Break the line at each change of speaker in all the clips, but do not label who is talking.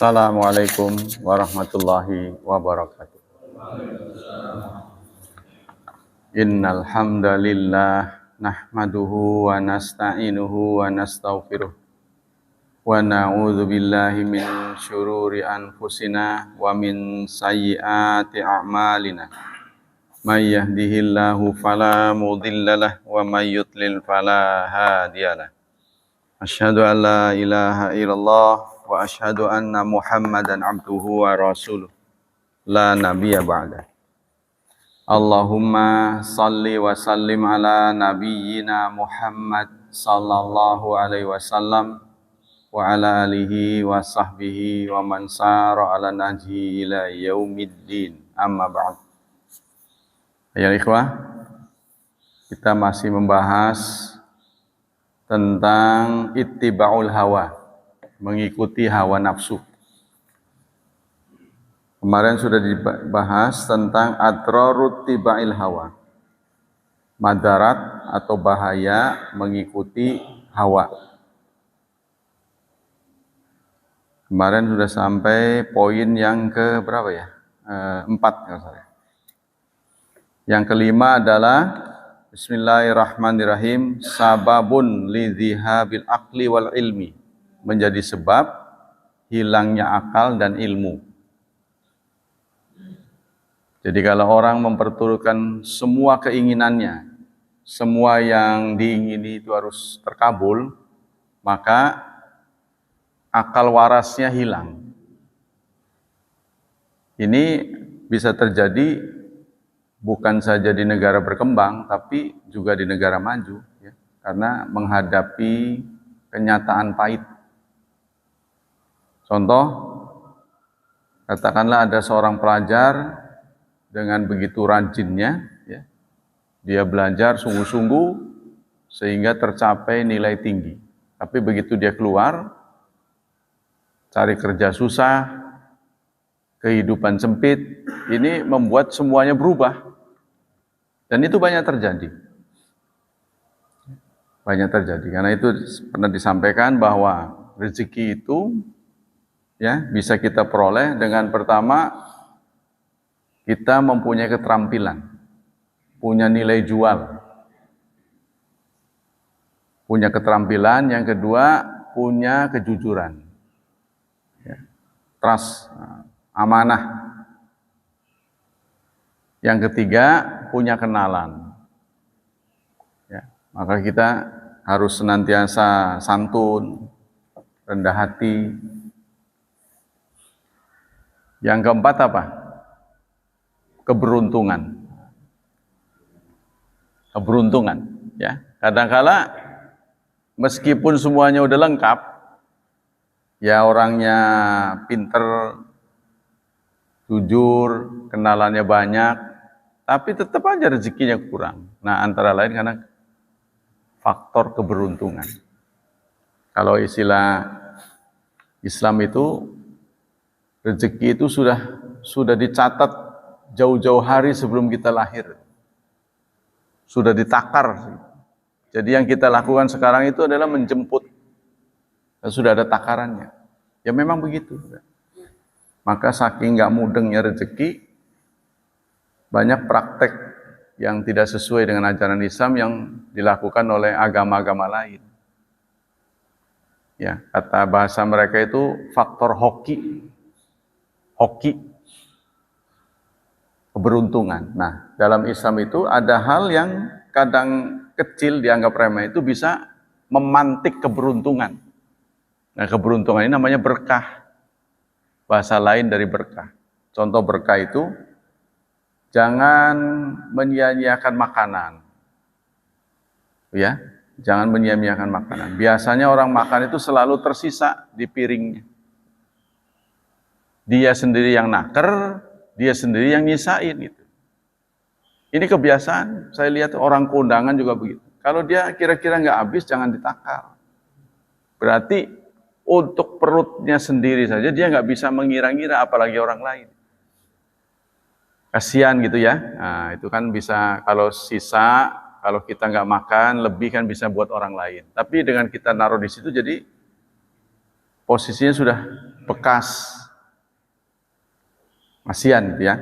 Assalamualaikum warahmatullahi wabarakatuh. Innal hamdalillah nahmaduhu wa nasta'inuhu wa nastaghfiruh wa na'udzu billahi min syururi anfusina wa min sayyiati a'malina. May yahdihillahu fala mudhillalah wa may yudlil fala hadiyalah. Asyhadu an la ilaha illallah wa asyhadu anna Muhammadan abduhu wa rasuluh. La nabiyya ba'da. Allahumma salli wa sallim ala nabiyyina Muhammad sallallahu alaihi wasallam wa ala alihi wa sahbihi wa man sara ala nahji ila yaumiddin. Amma ba'd. Ya ikhwah, kita masih membahas tentang ittiba'ul hawa, mengikuti hawa nafsu. Kemarin sudah dibahas tentang adrarut tiba'il hawa, madarat atau bahaya mengikuti hawa. Kemarin sudah sampai poin yang ke berapa ya? 4 kalau saya. Yang kelima adalah Bismillahirrahmanirrahim, sababun lidhihabil aqli wal ilmi, menjadi sebab hilangnya akal dan ilmu. Jadi kalau orang memperturutkan semua keinginannya, semua yang diingini itu harus terkabul, maka akal warasnya hilang. Ini bisa terjadi bukan saja di negara berkembang, tapi juga di negara maju, ya, karena menghadapi kenyataan pahit. Contoh, katakanlah ada seorang pelajar dengan begitu rajinnya, ya, dia belajar sungguh-sungguh sehingga tercapai nilai tinggi. Tapi begitu dia keluar, cari kerja susah, kehidupan sempit, ini membuat semuanya berubah. Dan itu banyak terjadi. Banyak terjadi. Karena itu pernah disampaikan bahwa rezeki itu ya bisa kita peroleh dengan pertama kita mempunyai keterampilan, punya nilai jual. Punya keterampilan, yang kedua punya kejujuran. Ya. Trust, amanah. Yang ketiga, punya kenalan. Ya, maka kita harus senantiasa santun, rendah hati. Yang keempat apa? Keberuntungan. Keberuntungan, ya. Kadang-kala meskipun semuanya udah lengkap, ya orangnya pinter, jujur, kenalannya banyak, tapi tetap aja rezekinya kurang. Nah, antara lain karena faktor keberuntungan. Kalau istilah Islam itu, rezeki itu sudah dicatat jauh-jauh hari sebelum kita lahir. Sudah ditakar. Jadi yang kita lakukan sekarang itu adalah menjemput. Dan sudah ada takarannya. Ya memang begitu. Maka saking nggak mudengnya rezeki, banyak praktek yang tidak sesuai dengan ajaran Islam yang dilakukan oleh agama-agama lain. Ya, kata bahasa mereka itu faktor hoki. Hoki. Keberuntungan. Nah, dalam Islam itu ada hal yang kadang kecil dianggap remeh itu bisa memantik keberuntungan. Nah, keberuntungan ini namanya berkah. Bahasa lain dari berkah. Contoh berkah itu, jangan menyia-nyiakan makanan. Ya, jangan menyia-nyiakan makanan. Biasanya orang makan itu selalu tersisa di piringnya. Dia sendiri yang naker, dia sendiri yang nyisain gitu. Ini kebiasaan, saya lihat orang kondangan juga begitu. Kalau dia kira-kira nggak habis, jangan ditakar. Berarti untuk perutnya sendiri saja dia nggak bisa mengira-ngira, apalagi orang lain. Kasihan gitu ya. Nah, itu kan bisa kalau sisa, kalau kita nggak makan lebih kan bisa buat orang lain. Tapi dengan kita naruh di situ jadi posisinya sudah bekas ASEAN gitu ya.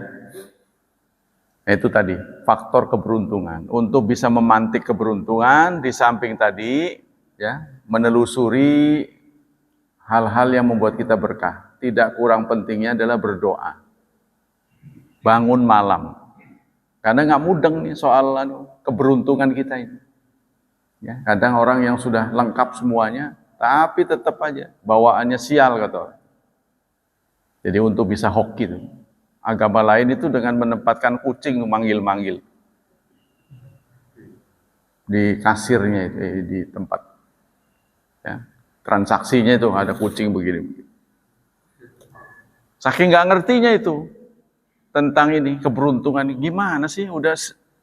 Itu tadi faktor keberuntungan. Untuk bisa memantik keberuntungan di samping tadi ya, menelusuri hal-hal yang membuat kita berkah. Tidak kurang pentingnya adalah berdoa. Bangun malam. Karena nggak mudeng nih soal keberuntungan kita ini. Ya, kadang orang yang sudah lengkap semuanya, tapi tetap aja bawaannya sial kata orang. Jadi untuk bisa hoki itu. Agama lain itu dengan menempatkan kucing manggil-manggil di kasirnya itu, di tempat ya, transaksinya itu ada kucing begini. Saking nggak ngertinya itu tentang ini keberuntungan, gimana sih udah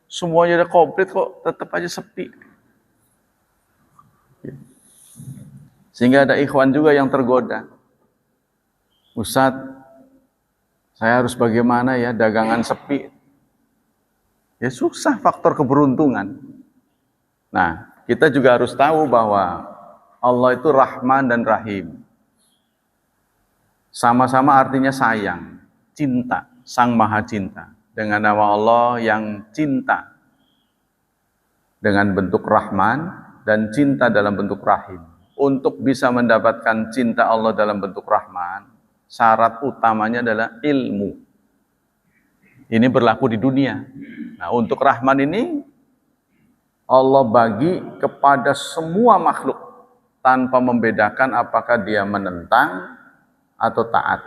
semuanya udah komplit kok tetap aja sepi. Sehingga ada ikhwan juga yang tergoda. Ustadz, saya harus bagaimana ya, dagangan sepi. Ya susah, faktor keberuntungan. Nah, kita juga harus tahu bahwa Allah itu Rahman dan Rahim. Sama-sama artinya sayang, cinta, Sang Maha Cinta. Dengan nama Allah yang cinta dengan bentuk Rahman dan cinta dalam bentuk Rahim. Untuk bisa mendapatkan cinta Allah dalam bentuk Rahman, syarat utamanya adalah ilmu. Ini berlaku di dunia. Nah, untuk Rahman ini Allah bagi kepada semua makhluk tanpa membedakan apakah dia menentang atau taat.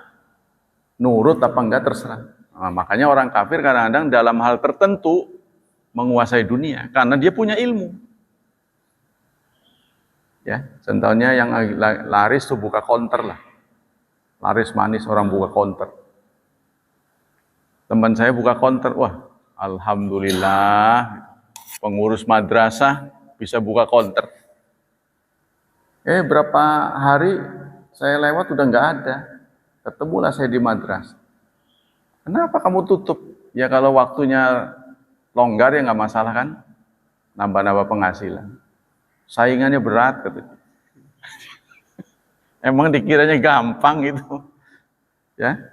Nurut apa enggak terserah. Nah, makanya orang kafir kadang-kadang dalam hal tertentu menguasai dunia karena dia punya ilmu. Ya, contohnya yang laris tuh buka counter lah. Laris manis orang buka counter. Teman saya buka counter, wah alhamdulillah pengurus madrasah bisa buka counter. Berapa hari saya lewat udah nggak ada. Ketemulah saya di madrasah. Kenapa kamu tutup? Ya kalau waktunya longgar ya nggak masalah kan. Nambah-nambah penghasilan. Saingannya berat katanya. Emang dikiranya gampang itu. Ya.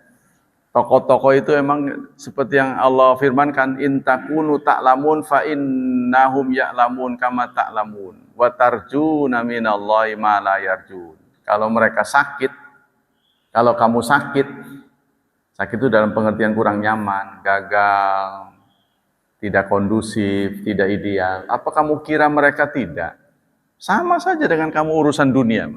Toko-toko itu emang seperti yang Allah firmankan, in takunu ta'lamun fa innahum ya'lamun kama ta'lamun wa tarjuna minallahi ma la yarjun. Kalau mereka sakit, kalau kamu sakit itu dalam pengertian kurang nyaman, gagal, tidak kondusif, tidak ideal. Apa kamu kira mereka tidak? Sama saja dengan kamu urusan dunia.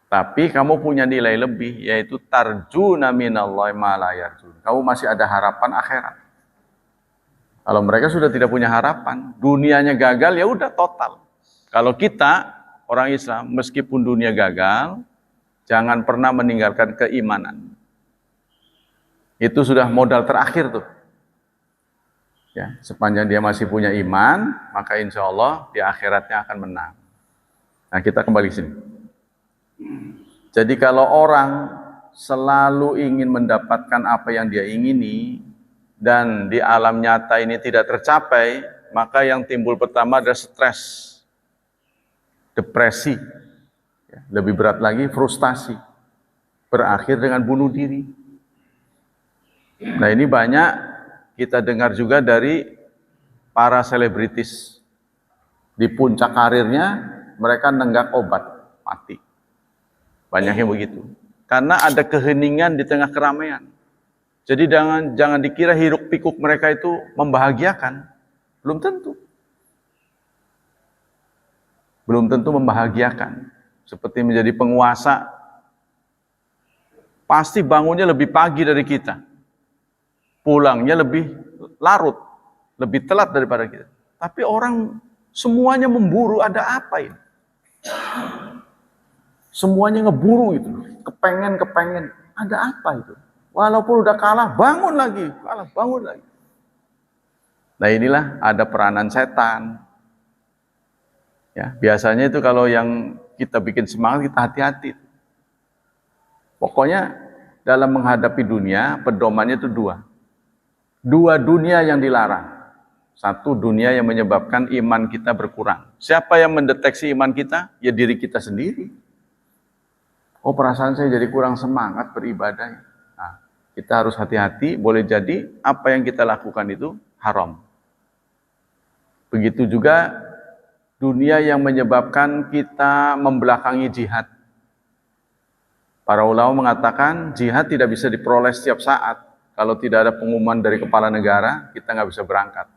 Tapi kamu punya nilai lebih, yaitu tarjuna minallahi ma la yarjun. Kamu masih ada harapan akhirat. Kalau mereka sudah tidak punya harapan, dunianya gagal, ya udah total. Kalau kita, orang Islam, meskipun dunia gagal, jangan pernah meninggalkan keimanan. Itu sudah modal terakhir tuh. Ya, sepanjang dia masih punya iman, maka insya Allah di akhiratnya akan menang. Nah, kita kembali sini. Jadi kalau orang selalu ingin mendapatkan apa yang dia ingini dan di alam nyata ini tidak tercapai, maka yang timbul pertama adalah stres, depresi, lebih berat lagi frustasi, berakhir dengan bunuh diri. Nah, ini banyak kita dengar juga dari para selebritis. Di puncak karirnya mereka nenggak obat, mati. Banyak yang begitu. Karena ada keheningan di tengah keramaian. Jadi jangan dikira hiruk pikuk mereka itu membahagiakan. Belum tentu. Belum tentu membahagiakan. Seperti menjadi penguasa, pasti bangunnya lebih pagi dari kita. Pulangnya lebih larut, lebih telat daripada kita. Tapi orang semuanya memburu, ada apa ini? Semuanya ngeburu itu, kepengen, ada apa itu? Walaupun udah kalah, bangun lagi, bangun lagi. Nah, inilah ada peranan setan. Ya, biasanya itu kalau yang kita bikin semangat, kita hati-hati. Pokoknya dalam menghadapi dunia, pedomannya itu dua. Dua dunia yang dilarang. Satu, dunia yang menyebabkan iman kita berkurang. Siapa yang mendeteksi iman kita? Ya diri kita sendiri. Oh, perasaan saya jadi kurang semangat beribadah. Nah, kita harus hati-hati, boleh jadi apa yang kita lakukan itu haram. Begitu juga dunia yang menyebabkan kita membelakangi jihad. Para ulama mengatakan jihad tidak bisa diperoleh setiap saat. Kalau tidak ada pengumuman dari kepala negara, kita nggak bisa berangkat.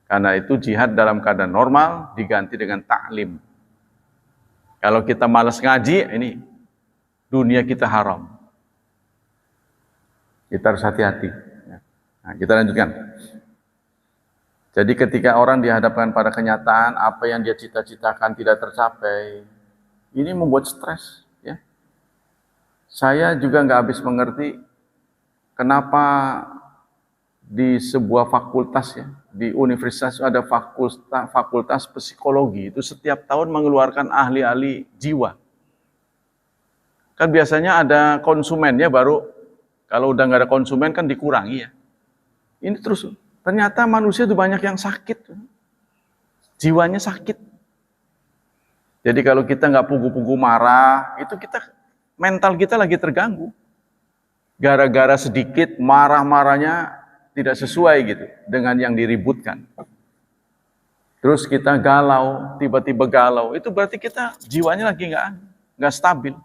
Karena itu jihad dalam keadaan normal diganti dengan ta'lim. Kalau kita malas ngaji, ini dunia kita haram. Kita harus hati-hati. Nah, kita lanjutkan. Jadi ketika orang dihadapkan pada kenyataan apa yang dia cita-citakan tidak tercapai, ini membuat stres. Ya. Saya juga nggak habis mengerti kenapa di sebuah fakultas ya, di universitas ada fakultas psikologi itu setiap tahun mengeluarkan ahli-ahli jiwa. Kan biasanya ada konsumennya baru, kalau udah nggak ada konsumen kan dikurangi ya. Ini terus, ternyata manusia itu banyak yang sakit. Jiwanya sakit. Jadi kalau kita nggak pugu-pugu marah, itu mental kita lagi terganggu. Gara-gara sedikit marah-marahnya tidak sesuai gitu dengan yang diributkan. Terus kita galau, tiba-tiba galau, itu berarti kita jiwanya lagi nggak stabil.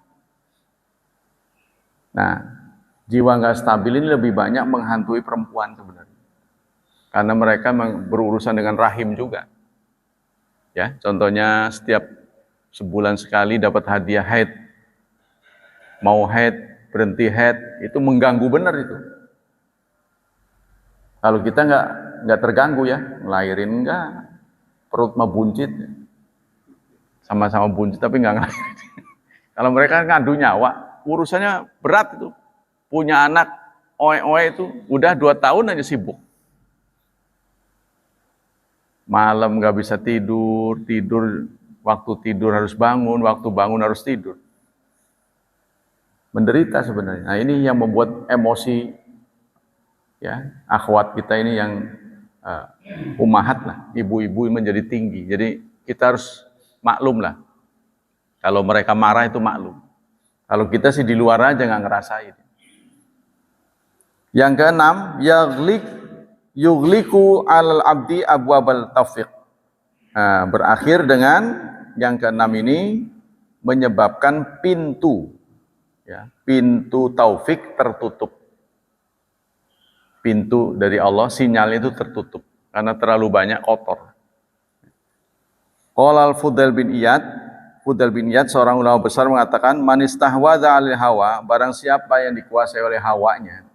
Nah, jiwa nggak stabil ini lebih banyak menghantui perempuan sebenarnya. Karena mereka berurusan dengan rahim juga. Ya, contohnya setiap sebulan sekali dapat hadiah haid. Mau haid, berhenti haid, itu mengganggu benar itu. Kalau kita nggak terganggu ya, ngelahirin enggak, perut mah buncit. Sama-sama buncit tapi nggak ngelahirin. Kalau mereka ngadu nyawa, urusannya berat itu. Punya anak oe-oe itu udah 2 tahun aja sibuk. Malam nggak bisa tidur, waktu tidur harus bangun, waktu bangun harus tidur. Menderita sebenarnya. Nah, ini yang membuat emosi ya, akhwat kita ini yang umahat lah, ibu-ibu menjadi tinggi. Jadi kita harus maklum lah. Kalau mereka marah itu maklum. Kalau kita sih di luar aja nggak ngerasain. Yang keenam, yughliku alal abdi abwabal taufiq. Nah, berakhir dengan yang keenam ini menyebabkan pintu taufik tertutup. Pintu dari Allah, sinyalnya itu tertutup karena terlalu banyak kotor. Qala al-Fudail bin Iyad seorang ulama besar mengatakan, man istahwadha 'alal hawa, barang siapa yang dikuasai oleh hawanya,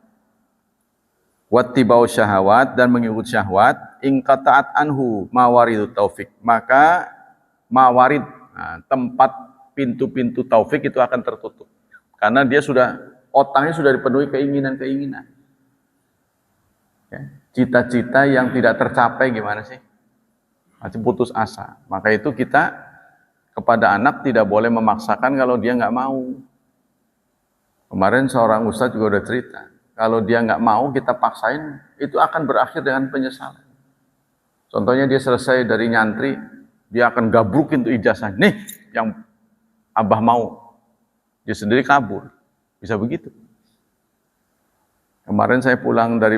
wattibau syahawat, dan mengikut syahwat, inqata'at anhu mawaridu taufik, maka mawarid, tempat pintu-pintu taufik itu akan tertutup. Karena dia otaknya sudah dipenuhi keinginan-keinginan. Ya, cita-cita yang tidak tercapai gimana sih? Masih putus asa. Maka itu kita kepada anak tidak boleh memaksakan kalau dia nggak mau. Kemarin seorang ustadz juga udah cerita, kalau dia nggak mau kita paksain, itu akan berakhir dengan penyesalan. Contohnya dia selesai dari nyantri, dia akan gabrukin tuh ijazah. Nih, yang abah mau. Dia sendiri kabur. Bisa begitu. Kemarin saya pulang dari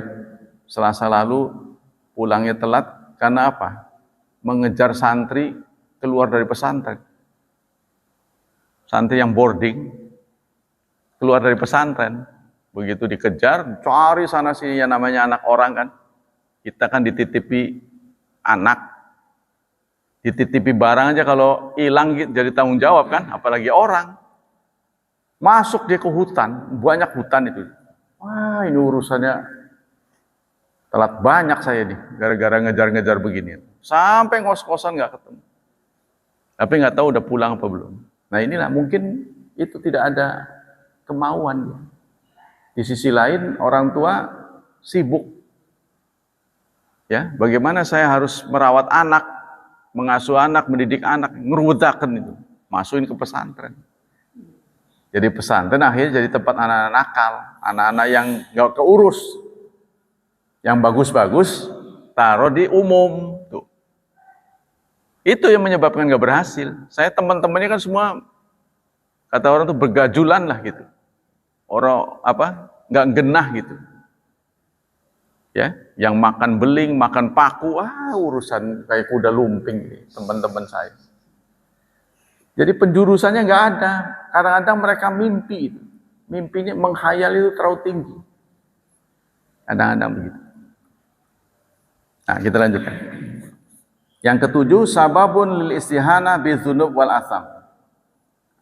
Selasa lalu, pulangnya telat, karena apa? Mengejar santri keluar dari pesantren. Santri yang boarding, keluar dari pesantren. Begitu dikejar, cari sana sini yang namanya anak orang kan. Kita kan dititipi anak. Dititipi barang aja kalau hilang jadi tanggung jawab kan, apalagi orang. Masuk dia ke hutan, banyak hutan itu. Wah, ini urusannya telat banyak saya nih, gara-gara ngejar-ngejar begini. Sampai ngos-ngosan nggak ketemu. Tapi nggak tahu udah pulang apa belum. Nah inilah mungkin itu tidak ada kemauan. Di sisi lain orang tua sibuk. Ya, bagaimana saya harus merawat anak, mengasuh anak, mendidik anak, ngerudakan itu, masukin ke pesantren. Jadi pesantren akhirnya jadi tempat anak-anak nakal, anak-anak yang nggak keurus, yang bagus-bagus taruh di umum tuh. Itu yang menyebabkan nggak berhasil. Saya teman-temannya kan semua Kata orang tuh bergajulan lah gitu. Orang nggak genah gitu. Ya, yang makan beling, makan paku, urusan kayak kuda lumping nih, teman-teman saya. Jadi penjurusannya nggak ada. Kadang-kadang mereka mimpi, mimpinya menghayal itu terlalu tinggi. Kadang-kadang begitu. Nah, kita lanjutkan. Yang ketujuh, sababun lil istihana bidzunub wal asam,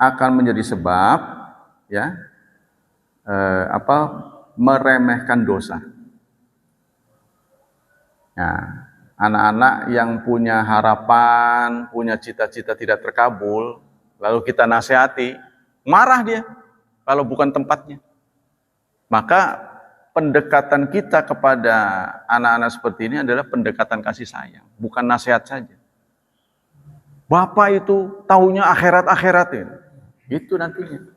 akan menjadi sebab ya meremehkan dosa. Nah, anak-anak yang punya harapan, punya cita-cita tidak terkabul, lalu kita nasihati, marah dia kalau bukan tempatnya. Maka pendekatan kita kepada anak-anak seperti ini adalah pendekatan kasih sayang, bukan nasihat saja. Bapak itu taunya akhirat-akhirat itu nantinya.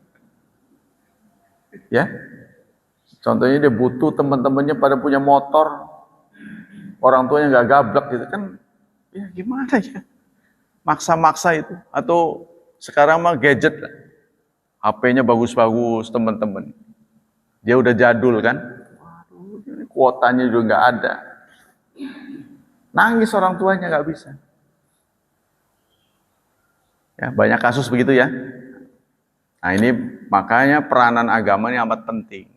Ya. Contohnya dia butuh teman-temannya pada punya motor, orang tuanya nggak gablek gitu kan, ya gimana ya, maksa-maksa itu. Atau sekarang mah gadget lah, HP-nya bagus-bagus teman-teman, dia udah jadul kan, waduh, kuotanya juga nggak ada, nangis orang tuanya nggak bisa. Ya, banyak kasus begitu ya. Nah ini makanya peranan agama ini amat penting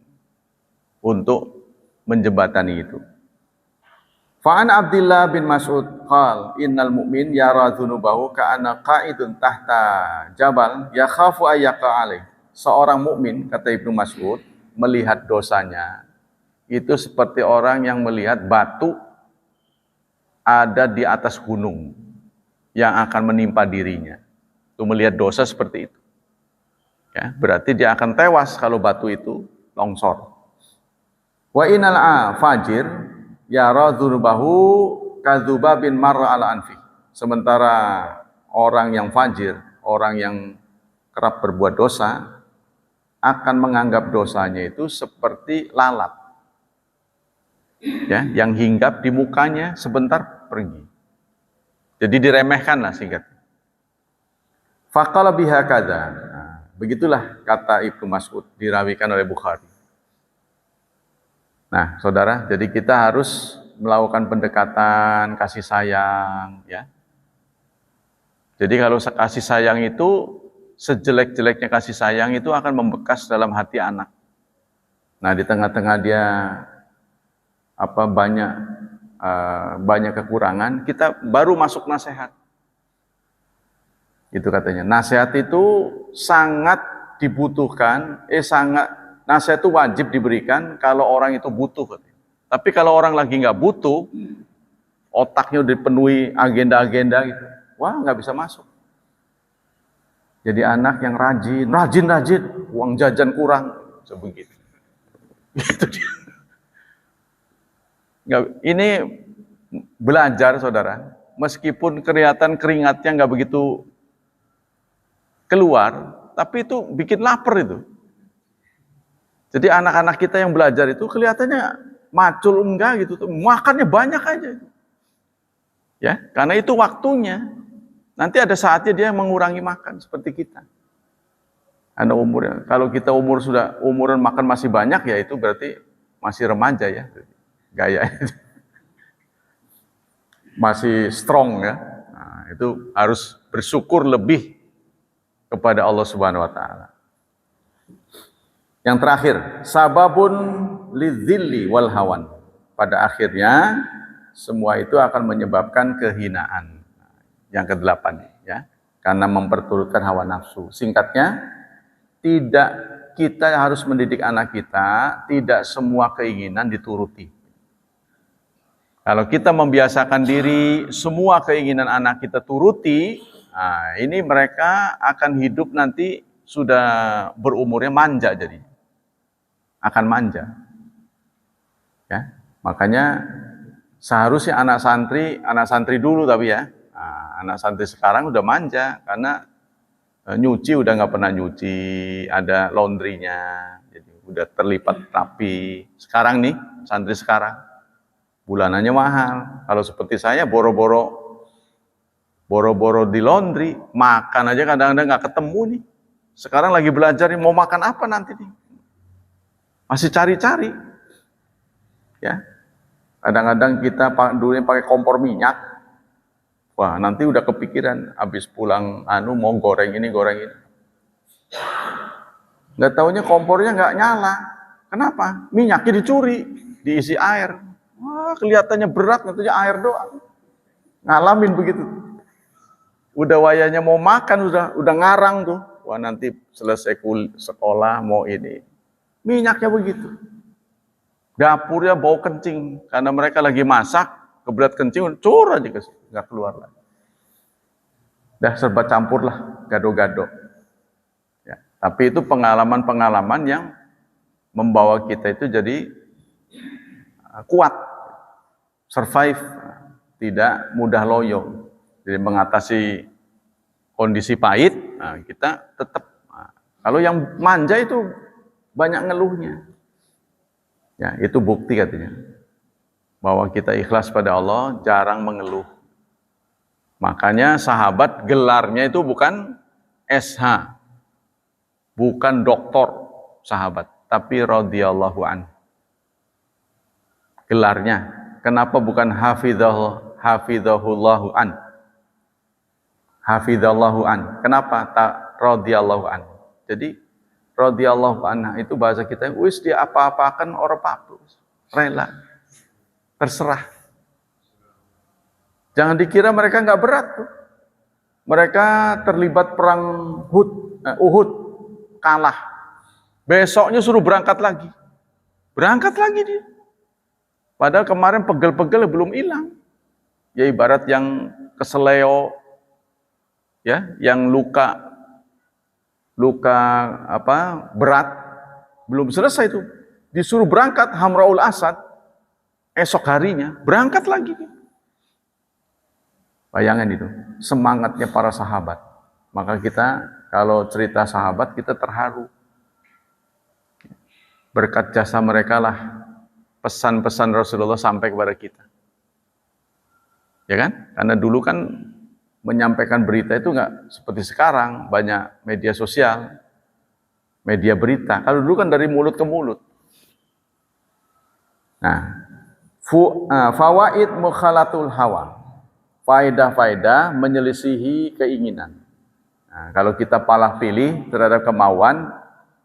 untuk menjembatani itu. Fa'an Abdullah bin Mas'ud qal innal mu'min yara dzunubahu ka'anna qa'idun tahta jabal yakhafu ayyaqa alaih. Seorang mukmin, kata Ibnu Mas'ud, melihat dosanya itu seperti orang yang melihat batu ada di atas gunung yang akan menimpa dirinya. Itu melihat dosa seperti itu. Ya, berarti dia akan tewas kalau batu itu longsor. Wa innal fajir yara dzunubahu kadzubabin marra ala anfi. Sementara orang yang fajir, orang yang kerap berbuat dosa, akan menganggap dosanya itu seperti lalat. Ya, yang hinggap di mukanya sebentar pergi. Jadi diremehkan lah singkatnya. Faqala biha kadza. Nah, begitulah kata Ibnu Mas'ud, dirawikan oleh Bukhari. Nah, saudara, jadi kita harus melakukan pendekatan kasih sayang, ya. Jadi kalau kasih sayang itu, sejelek-jeleknya kasih sayang itu akan membekas dalam hati anak. Nah, di tengah-tengah dia banyak kekurangan, kita baru masuk nasihat. Itu katanya. Nasihat itu sangat dibutuhkan, nasihat itu wajib diberikan kalau orang itu butuh. Tapi kalau orang lagi nggak butuh, otaknya udah dipenuhi agenda-agenda gitu, wah nggak bisa masuk. Jadi anak yang rajin, uang jajan kurang, sebegitu. Gitu dia. Ini belajar saudara, meskipun kelihatan keringatnya nggak begitu keluar, tapi itu bikin lapar itu. Jadi anak-anak kita yang belajar itu kelihatannya macul enggak gitu, makannya banyak aja. Ya, karena itu waktunya. Nanti ada saatnya dia mengurangi makan seperti kita. Karena umurnya, kalau kita umuran makan masih banyak ya itu berarti masih remaja ya. Gaya masih strong ya. Nah, itu harus bersyukur lebih kepada Allah Subhanahu wa taala. Yang terakhir, sababun lidzilli wal hawan. Pada akhirnya semua itu akan menyebabkan kehinaan. Yang ke-8 ya, karena memperturutkan hawa nafsu. Singkatnya, kita harus mendidik anak kita, tidak semua keinginan dituruti. Kalau kita membiasakan diri semua keinginan anak kita turuti, nah ini mereka akan hidup nanti sudah berumurnya manja jadi. Akan manja. Ya, makanya seharusnya anak santri dulu tapi ya. Nah, anak santri sekarang udah manja karena nyuci udah nggak pernah nyuci, ada laundrynya, jadi udah terlipat rapi. Sekarang nih santri sekarang bulanannya mahal. Kalau seperti saya boro-boro di laundry, makan aja kadang-kadang nggak ketemu nih. Sekarang lagi belajar nih, mau makan apa nanti nih? Masih cari-cari. Ya. Kadang-kadang kita dulu pakai kompor minyak. Wah, nanti udah kepikiran habis pulang mau goreng ini, goreng ini. Nggak taunya kompornya nggak nyala. Kenapa? Minyaknya dicuri, diisi air. Wah, kelihatannya berat, nantinya air doang. Ngalamin begitu. Udah wayanya mau makan, udah ngarang tuh. Wah, nanti selesai sekolah mau ini. Minyaknya begitu. Dapurnya bau kencing karena mereka lagi masak, keberat kencing, cur aja nggak keluar lagi. Dah serba campur lah, gado-gado. Ya, tapi itu pengalaman-pengalaman yang membawa kita itu jadi kuat, survive, tidak mudah loyo. Jadi mengatasi kondisi pahit, kita tetap. Kalau yang manja itu banyak ngeluhnya. Ya, itu bukti katanya bahwa kita ikhlas pada Allah, jarang mengeluh. Makanya sahabat gelarnya itu bukan SH, bukan doktor sahabat, tapi radhiyallahu an. Gelarnya, kenapa bukan hafizahullahu an? Hafizallahu an. Kenapa tak radhiyallahu an? Jadi radhiyallahu anha itu bahasa kita, wis dia apa-apakan orang papus, rela, terserah. Jangan dikira mereka nggak berat tuh. Mereka terlibat perang Uhud, kalah. Besoknya suruh berangkat lagi. Berangkat lagi dia. Padahal kemarin pegel-pegel belum hilang. Ya ibarat yang keseleo, ya, yang luka berat belum selesai itu, disuruh berangkat Hamraul Asad, esok harinya berangkat lagi. Bayangkan itu semangatnya para sahabat. Maka kita kalau cerita sahabat kita terharu. Berkat jasa mereka lah pesan-pesan Rasulullah sampai kepada kita. Ya kan? Karena dulu kan menyampaikan berita itu nggak seperti sekarang, banyak media sosial, media berita. Kalau dulu kan dari mulut ke mulut. Nah, fawaid mukhalatul hawa, faedah-faedah menyelisihi keinginan. Nah, kalau kita palah pilih terhadap kemauan,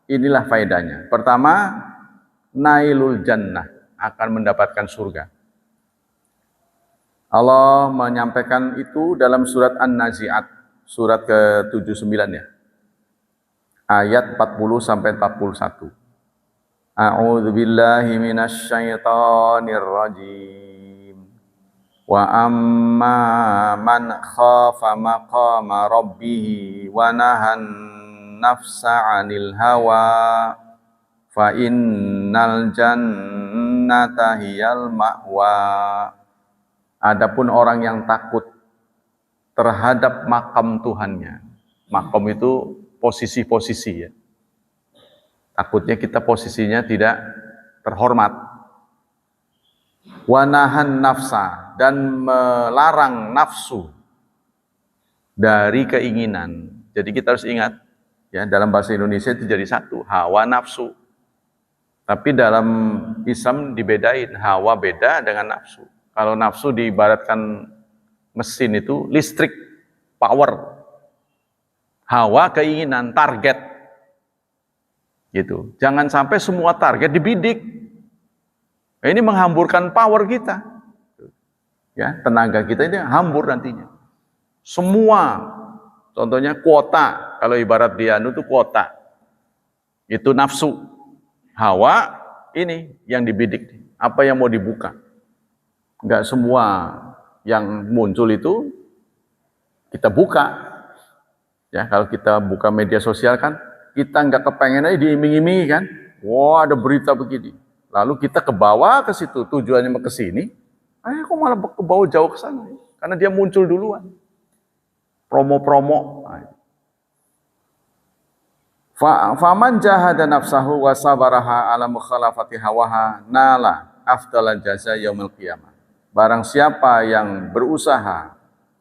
inilah faedahnya. Pertama, nailul jannah, akan mendapatkan surga. Allah menyampaikan itu dalam surat An-Nazi'at, surat ke-79 ya. Ayat 40 sampai 41. A'udzu billahi minasy syaithanir rajim. Wa amma man khafa maqama rabbih wa nahan nafsa 'anil hawa fa innal jannata hiyal ma'wa. Adapun orang yang takut terhadap makam Tuhannya. Makam itu posisi-posisi ya. Takutnya kita posisinya tidak terhormat. Wanahan nafsa, dan melarang nafsu dari keinginan. Jadi kita harus ingat ya, dalam bahasa Indonesia itu jadi satu, hawa nafsu. Tapi dalam Islam dibedain, hawa beda dengan nafsu. Kalau nafsu diibaratkan mesin itu listrik, power. Hawa keinginan, target. Gitu. Jangan sampai semua target dibidik. Ini menghamburkan power kita. Ya, tenaga kita ini hambur nantinya. Semua, contohnya kuota, kalau ibarat dia itu kuota. Itu nafsu. Hawa ini yang dibidik. Apa yang mau dibuka? Enggak semua yang muncul itu kita buka. Ya, kalau kita buka media sosial kan, kita nggak kepengen aja diiming-imingi kan. Wah, ada berita begini. Lalu kita ke bawah ke situ, tujuannya mau ke sini. Kok malah ke bawah jauh ke sana? Karena dia muncul duluan. Promo-promo. Faman jahada nafsahu wa sabaraha ala mukhalafati hawaha nala afdalan jaza yaumil qiyamah. Barang siapa yang berusaha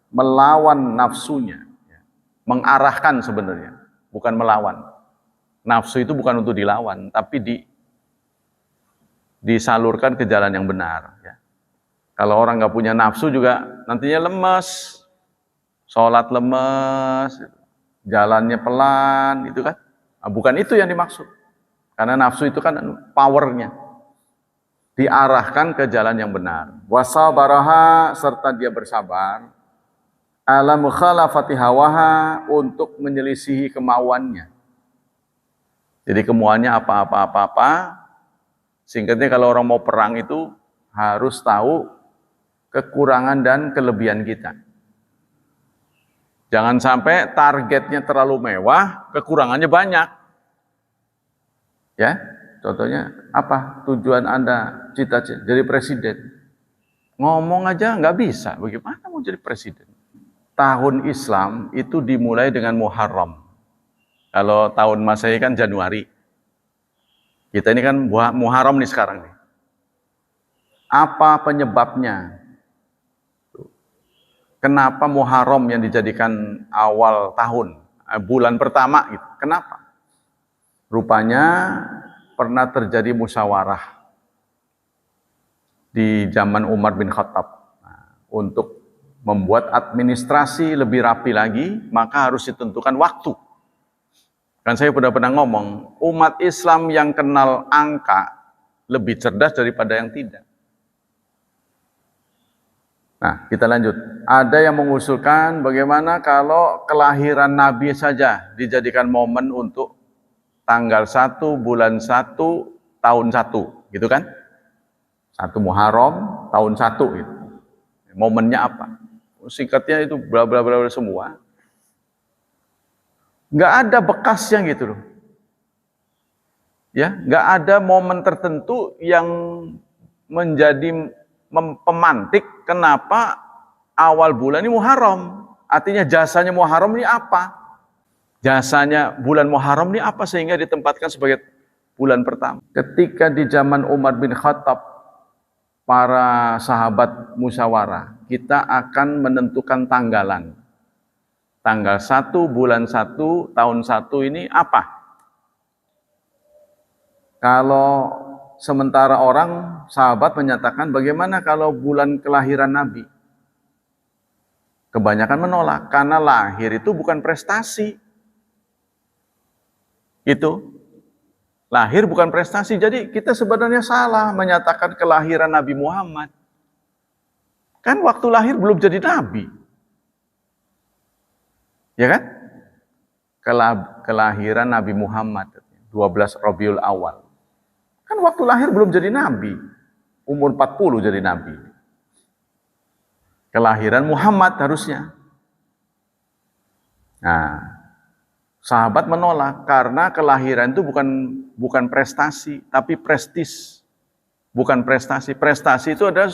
melawan nafsunya, mengarahkan sebenarnya, bukan melawan. Nafsu itu bukan untuk dilawan, tapi disalurkan ke jalan yang benar. Ya. Kalau orang nggak punya nafsu juga nantinya lemes, sholat lemes, jalannya pelan, itu kan? Nah, bukan itu yang dimaksud. Karena nafsu itu kan powernya. Diarahkan ke jalan yang benar. Wasabaraha, serta dia bersabar. Ala mukhalafati hawaha, untuk menyelisihi kemauannya. Jadi kemauannya apa-apa. Singkatnya kalau orang mau perang itu harus tahu kekurangan dan kelebihan kita. Jangan sampai targetnya terlalu mewah, kekurangannya banyak. Ya, contohnya apa? Tujuan Anda cita-cita jadi presiden. Ngomong aja nggak bisa, bagaimana mau jadi presiden? Tahun Islam itu dimulai dengan Muharram. Kalau tahun Masehi kan Januari. Kita ini kan Muharram nih sekarang nih. Apa penyebabnya? Kenapa Muharram yang dijadikan awal tahun, bulan pertama gitu? Kenapa? Rupanya pernah terjadi musyawarah di zaman Umar bin Khattab. Untuk membuat administrasi lebih rapi lagi, maka harus ditentukan waktu. Kan saya pernah ngomong, umat Islam yang kenal angka lebih cerdas daripada yang tidak. Nah, kita lanjut. Ada yang mengusulkan bagaimana kalau kelahiran Nabi saja dijadikan momen untuk tanggal 1, bulan 1, tahun 1, gitu kan? 1 Muharram, tahun 1 gitu. Momennya apa? Singkatnya itu bla bla bla semua. Nggak ada bekasnya gitu loh. Ya, nggak ada momen tertentu yang menjadi pemantik kenapa awal bulan ini Muharram. Artinya jasanya Muharram ini apa? Jasanya bulan Muharram ini apa sehingga ditempatkan sebagai bulan pertama? Ketika di zaman Umar bin Khattab, para sahabat musyawarah, kita akan menentukan tanggalan. Tanggal 1, bulan 1, tahun 1 ini apa? Kalau sementara orang, sahabat menyatakan bagaimana kalau bulan kelahiran Nabi? Kebanyakan menolak, karena lahir itu bukan prestasi. Itu lahir bukan prestasi. Jadi kita sebenarnya salah menyatakan kelahiran Nabi Muhammad. Kan waktu lahir belum jadi nabi. Ya kan? Kelahiran Nabi Muhammad 12 Rabiul Awal. Kan waktu lahir belum jadi nabi. Umur 40 jadi nabi. Kelahiran Muhammad harusnya. Nah, sahabat menolak karena kelahiran itu bukan prestasi, tapi prestis. Bukan prestasi. Prestasi itu adalah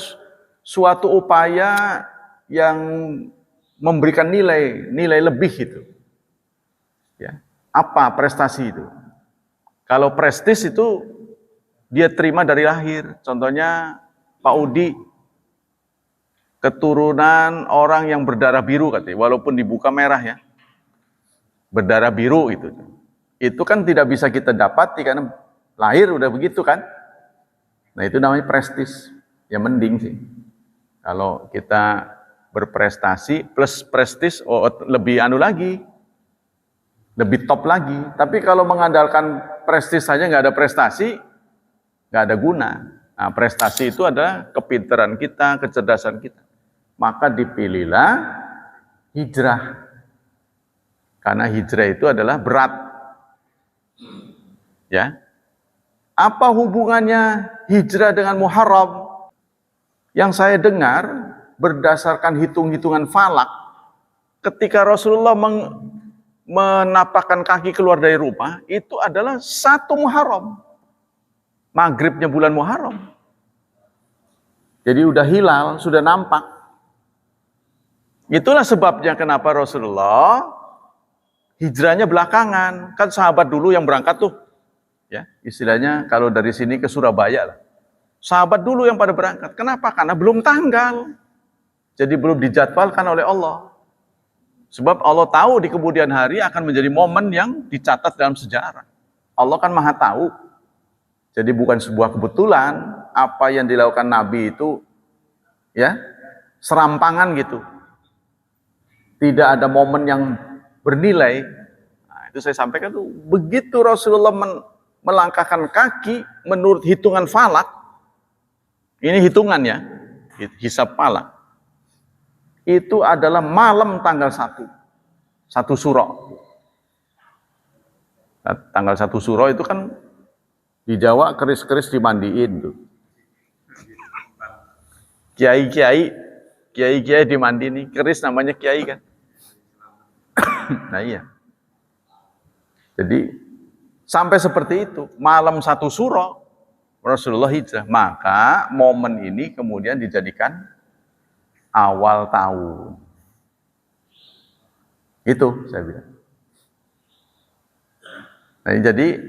suatu upaya yang memberikan nilai lebih itu. Ya. Apa prestasi itu? Kalau prestis itu dia terima dari lahir. Contohnya Pak Udi, keturunan orang yang berdarah biru katanya, walaupun dibuka merah ya. Berdarah biru itu. Itu kan tidak bisa kita dapati karena lahir udah begitu kan. Nah itu namanya prestis. Ya mending sih. Kalau kita berprestasi plus prestis, lebih lagi. Lebih top lagi. Tapi kalau mengandalkan prestis saja nggak ada prestasi, nggak ada guna. Nah prestasi itu adalah kepintaran kita, kecerdasan kita. Maka dipilihlah hijrah. Karena hijrah itu adalah berat. Ya. Apa hubungannya hijrah dengan Muharram? Yang saya dengar berdasarkan hitung-hitungan falak, ketika Rasulullah menapakkan kaki keluar dari rumah, itu adalah 1 Muharram. Maghribnya bulan Muharram. Jadi udah hilal, sudah nampak. Itulah sebabnya kenapa Rasulullah hijrahnya belakangan. Kan sahabat dulu yang berangkat tuh. Ya, istilahnya kalau dari sini ke Surabaya lah. Sahabat dulu yang pada berangkat. Kenapa? Karena belum tanggal. Jadi belum dijadwalkan oleh Allah. Sebab Allah tahu di kemudian hari akan menjadi momen yang dicatat dalam sejarah. Allah kan maha tahu. Jadi bukan sebuah kebetulan apa yang dilakukan Nabi itu ya serampangan gitu. Tidak ada momen yang bernilai. Nah, itu saya sampaikan tuh begitu Rasulullah melangkahkan kaki menurut hitungan falak. Ini hitungan ya, hisab falak. Itu adalah malam tanggal 1 Suro. Tanggal 1 Suro itu kan di Jawa keris-keris dimandiin tuh. Kiai dimandi nih, keris namanya kiai kan. Nah iya. Jadi sampai seperti itu, malam 1 Suro Rasulullah hijrah. Maka momen ini kemudian dijadikan awal tahun. Itu saya bilang. Nah, jadi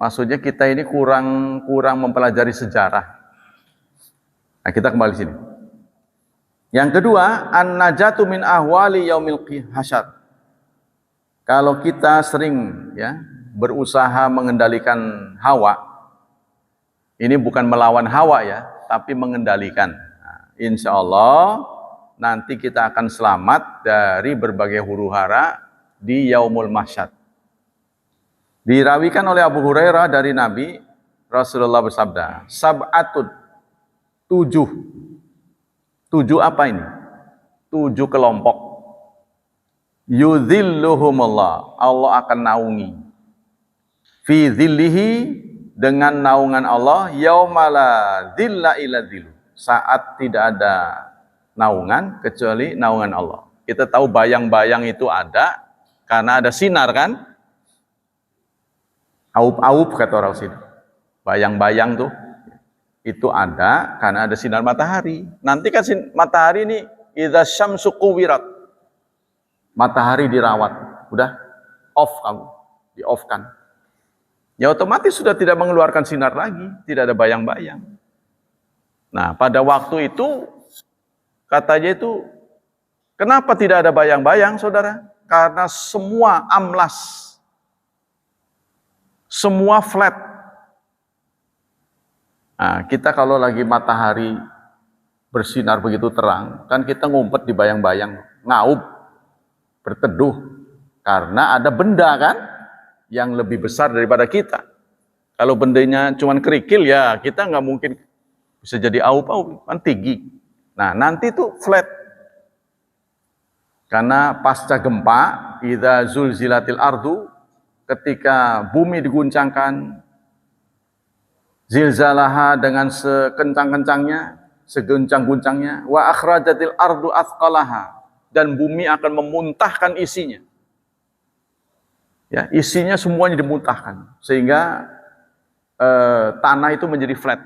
maksudnya kita ini kurang mempelajari sejarah. Nah, kita kembali sini. Yang kedua, an-najatu min ahwali yaumil hasyar. Kalau kita sering ya berusaha mengendalikan hawa, ini bukan melawan hawa ya, tapi mengendalikan. Nah, insya Allah nanti kita akan selamat dari berbagai huru-hara di yaumul mahsyar. Dirawikan oleh Abu Hurairah dari Nabi, Rasulullah bersabda, sab'atun, 7 apa ini? 7 kelompok. Yudhilluhumullah, Allah akan naungi. Fi dhillihi, dengan naungan Allah, yaumala dhilla ila dhillu. Saat tidak ada naungan kecuali naungan Allah. Kita tahu bayang-bayang itu ada karena ada sinar kan? Aup-aup kata orang sini. Bayang-bayang tuh itu ada karena ada sinar matahari. Nanti kan matahari ini idza syamsu quwirat. Matahari dirawat. Udah off kamu, di-off-kan. Ya otomatis sudah tidak mengeluarkan sinar lagi, tidak ada bayang-bayang. Nah, pada waktu itu katanya itu kenapa tidak ada bayang-bayang, Saudara? Karena semua amlas, semua flat. Nah, kita kalau lagi matahari bersinar begitu terang, kan kita ngumpet di bayang-bayang, ngaup, berteduh. Karena ada benda kan, yang lebih besar daripada kita. Kalau bendanya cuma kerikil, ya kita nggak mungkin bisa jadi aup-aup, kan tinggi. Nah, nanti itu flat. Karena pasca gempa, idza zulzilatil ardu, ketika bumi diguncangkan, zilzalaha dengan sekencang-kencangnya, seguncang-guncangnya, wa akhrajatil ardu athqalaha, dan bumi akan memuntahkan isinya. Ya, isinya semuanya dimuntahkan sehingga tanah itu menjadi flat.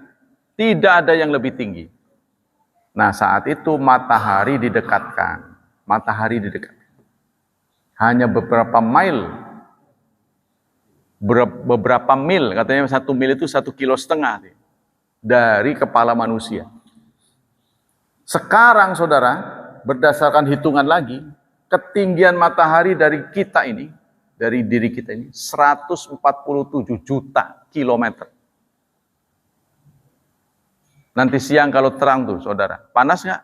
Tidak ada yang lebih tinggi. Nah, saat itu matahari didekatkan. Matahari didekatkan. Hanya beberapa mil, katanya 1 mil itu 1,5 kilo dari kepala manusia. Sekarang Saudara, berdasarkan hitungan lagi, ketinggian matahari dari kita ini, dari diri kita ini, 147 juta kilometer. Nanti siang kalau terang tuh, Saudara, panas nggak?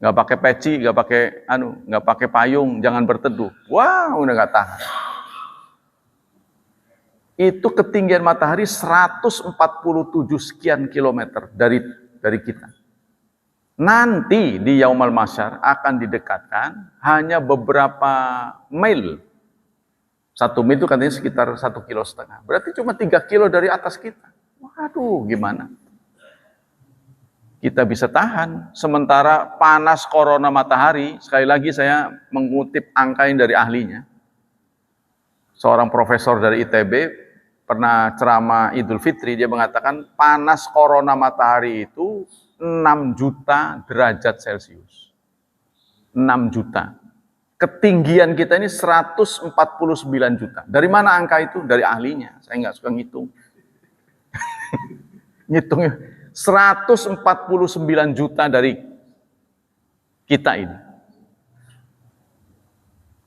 Nggak pakai peci, nggak pakai payung, jangan berteduh. Wah, udah nggak tahan. Itu ketinggian matahari 147 sekian kilometer dari kita. Nanti di Yaumul Mahsyar akan didekatkan hanya beberapa mil. 1 mil itu katanya sekitar 1,5 kilo. Berarti cuma 3 kilo dari atas kita. Waduh, gimana? Kita bisa tahan. Sementara panas corona matahari, sekali lagi saya mengutip angka yang dari ahlinya. Seorang profesor dari ITB pernah ceramah Idul Fitri, dia mengatakan panas corona matahari itu 6 juta derajat Celcius. 6 juta. Ketinggian kita ini 149 juta. Dari mana angka itu? Dari ahlinya. Saya nggak suka ngitung. Ngitungnya 149 juta dari kita ini.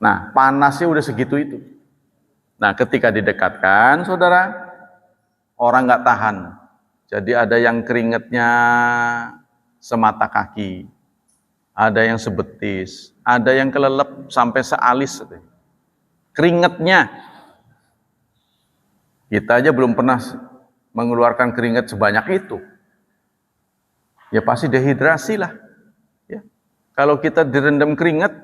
Nah, panasnya udah segitu itu. Nah, ketika didekatkan, saudara, orang nggak tahan. Jadi ada yang keringetnya semata kaki, ada yang sebetis, ada yang kelelep sampai sealis. Keringetnya. Kita aja belum pernah mengeluarkan keringat sebanyak itu. Ya pasti dehidrasi lah. Ya. Kalau kita direndam keringat,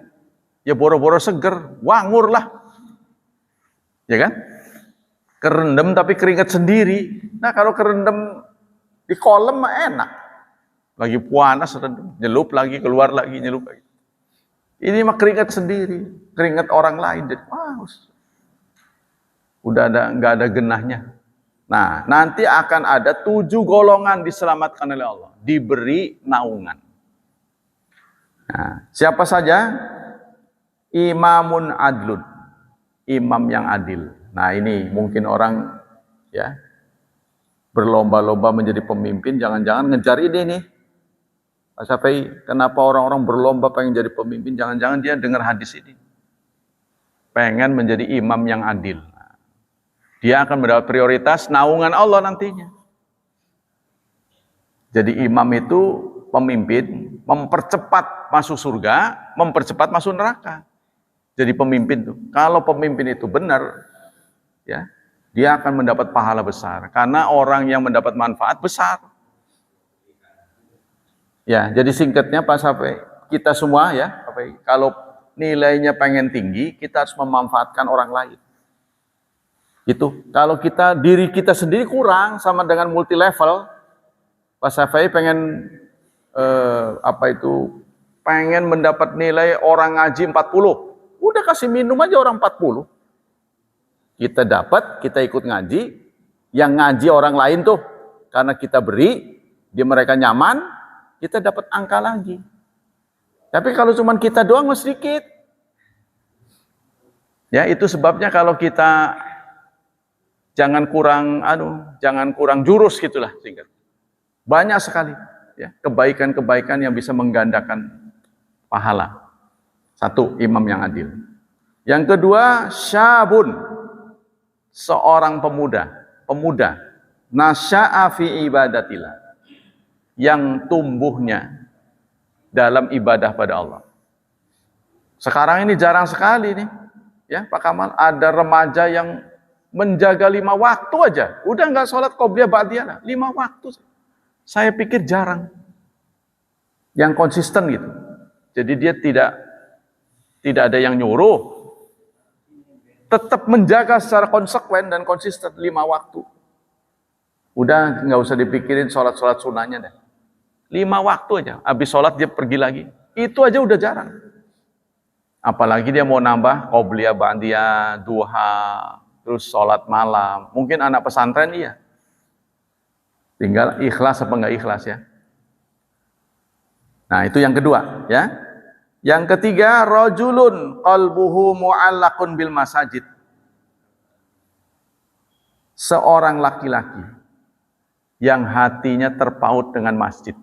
ya boro-boro seger, wangur lah. Ya kan? Kerendam tapi keringat sendiri. Nah kalau kerendam di kolam mah enak. Lagi panas, nyelup lagi, keluar lagi, nyelup lagi. Ini mah keringat sendiri, keringat orang lain. Jadi, udah nggak ada genahnya. Nah, nanti akan ada 7 golongan diselamatkan oleh Allah, diberi naungan. Nah, siapa saja? Imamun adlun, imam yang adil. Nah, ini mungkin orang ya berlomba-lomba menjadi pemimpin, jangan-jangan ngejar ini nih. Pak Syafi'i, kenapa orang-orang berlomba pengen jadi pemimpin? Jangan-jangan dia dengar hadis ini. Pengen menjadi imam yang adil. Dia akan mendapat prioritas naungan Allah nantinya. Jadi imam itu pemimpin, mempercepat masuk surga, mempercepat masuk neraka. Jadi pemimpin tuh. Kalau pemimpin itu benar, ya, dia akan mendapat pahala besar. Karena orang yang mendapat manfaat besar. Ya, jadi singkatnya Pak Syafi'i, kita semua ya, kalau nilainya pengen tinggi, kita harus memanfaatkan orang lain. Itu kalau diri kita sendiri kurang sama dengan multi level. Pak Syafi'i pengen pengen mendapat nilai orang ngaji 40. Udah kasih minum aja orang 40. Kita dapat, kita ikut ngaji, yang ngaji orang lain tuh karena kita beri, dia mereka nyaman, kita dapat angka lagi. Tapi kalau cuma kita doang masih sedikit. Ya, itu sebabnya kalau kita jangan kurang jurus gitulah singkat. Banyak sekali ya kebaikan-kebaikan yang bisa menggandakan pahala. 1, imam yang adil. Yang kedua, syabun, seorang pemuda, nasya'a fi ibadatillah, yang tumbuhnya dalam ibadah pada Allah. Sekarang ini jarang sekali nih, ya Pak Kamal, ada remaja yang menjaga 5 waktu aja, udah nggak sholat qobliyah ba'diyah, 5 waktu. Saya pikir jarang yang konsisten gitu. Jadi dia tidak ada yang nyuruh, tetap menjaga secara konsekuen dan konsisten 5 waktu. Udah nggak usah dipikirin sholat sunahnya deh. 5 waktu aja, habis sholat dia pergi lagi. Itu aja udah jarang. Apalagi dia mau nambah qobliyah ba'diyah, duha, terus sholat malam. Mungkin anak pesantren iya. Tinggal ikhlas apa enggak ikhlas ya. Nah itu yang kedua ya. Yang ketiga, rajulun qalbuhu mu'allaqun bil masajid. Seorang laki-laki yang hatinya terpaut dengan masjid.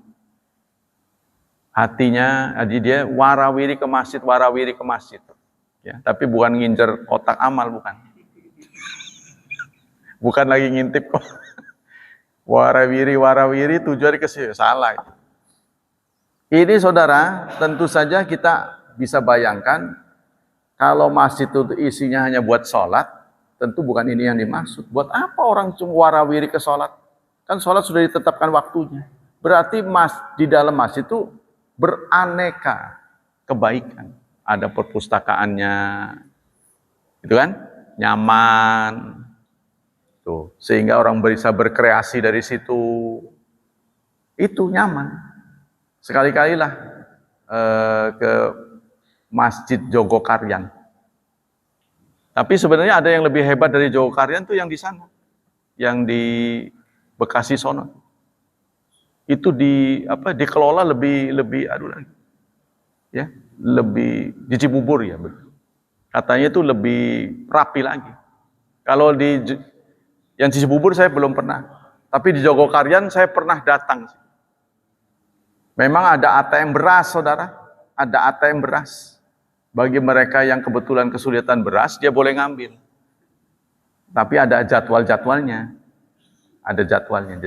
Hatinya, jadi dia warawiri ke masjid. Ya, tapi bukan ngincer kotak amal, bukan. Bukan lagi ngintip kok. Warawiri tujuan ke situ, salah. Ini saudara, tentu saja kita bisa bayangkan kalau masjid itu isinya hanya buat sholat, tentu bukan ini yang dimaksud. Buat apa orang cuma warawiri ke sholat? Kan sholat sudah ditetapkan waktunya. Berarti di dalam masjid itu beraneka kebaikan. Ada perpustakaannya, itu kan, nyaman. Tuh, sehingga orang bisa berkreasi dari situ. Itu nyaman. Sekali-kalilah ke Masjid Jogokaryan. Tapi sebenarnya ada yang lebih hebat dari Jogokaryan tuh yang di sana. Yang di Bekasi sono. Itu dikelola lebih lagi. Ya, lebih di Cibubur ya, betul. Katanya itu lebih rapi lagi. Kalau yang di Cibubur saya belum pernah. Tapi di Jogokaryan saya pernah datang. Memang ada ATM beras, saudara. Ada ATM beras. Bagi mereka yang kebetulan kesulitan beras, dia boleh ngambil. Tapi ada jadwal-jadwalnya. Ada jadwalnya.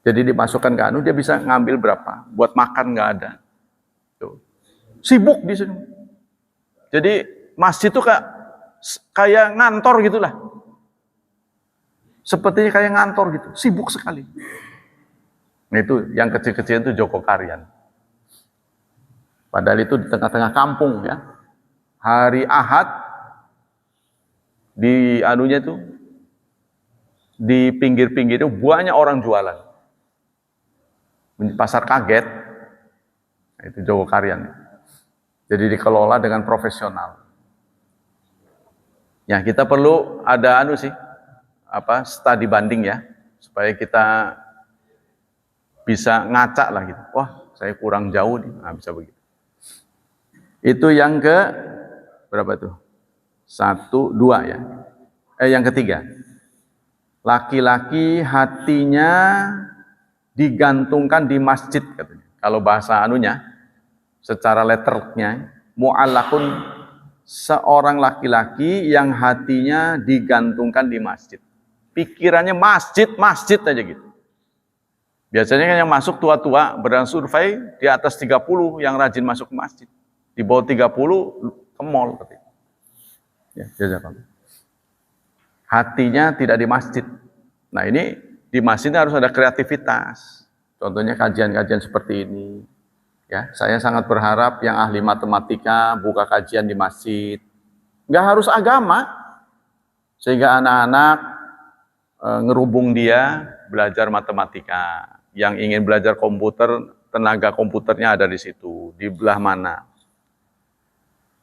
Jadi dimasukkan ke anu, dia bisa ngambil berapa. Buat makan nggak ada. Tuh. Sibuk di sini. Jadi masjid itu kayak ngantor gitulah. Sepertinya kayak ngantor gitu. Sibuk sekali. Nah itu yang kecil-kecil itu Joko Karyan. Padahal itu di tengah-tengah kampung ya. Hari Ahad di anunya itu di pinggir-pinggir itu banyak orang jualan. Pasar kaget. Itu Joko Karyan. Jadi dikelola dengan profesional. Ya, kita perlu ada studi banding ya, supaya kita bisa ngacak lah gitu. Wah, saya kurang jauh nih. Nah, bisa begitu. Itu yang ke berapa tuh? 1, 2 ya. Yang ketiga. Laki-laki hatinya digantungkan di masjid katanya. Kalau bahasa anunya, secara letternya, mu'allakun, seorang laki-laki yang hatinya digantungkan di masjid. Pikirannya masjid aja gitu. Biasanya kan yang masuk tua-tua, berdasarkan survei di atas 30 yang rajin masuk ke masjid. Di bawah 30 ke mall. Ya, jazakallah. Hatinya tidak di masjid. Nah ini di masjid harus ada kreativitas. Contohnya kajian-kajian seperti ini. Ya, saya sangat berharap yang ahli matematika buka kajian di masjid. Nggak harus agama, sehingga anak-anak ngerubung dia belajar matematika. Yang ingin belajar komputer, tenaga komputernya ada di situ. Di belah mana?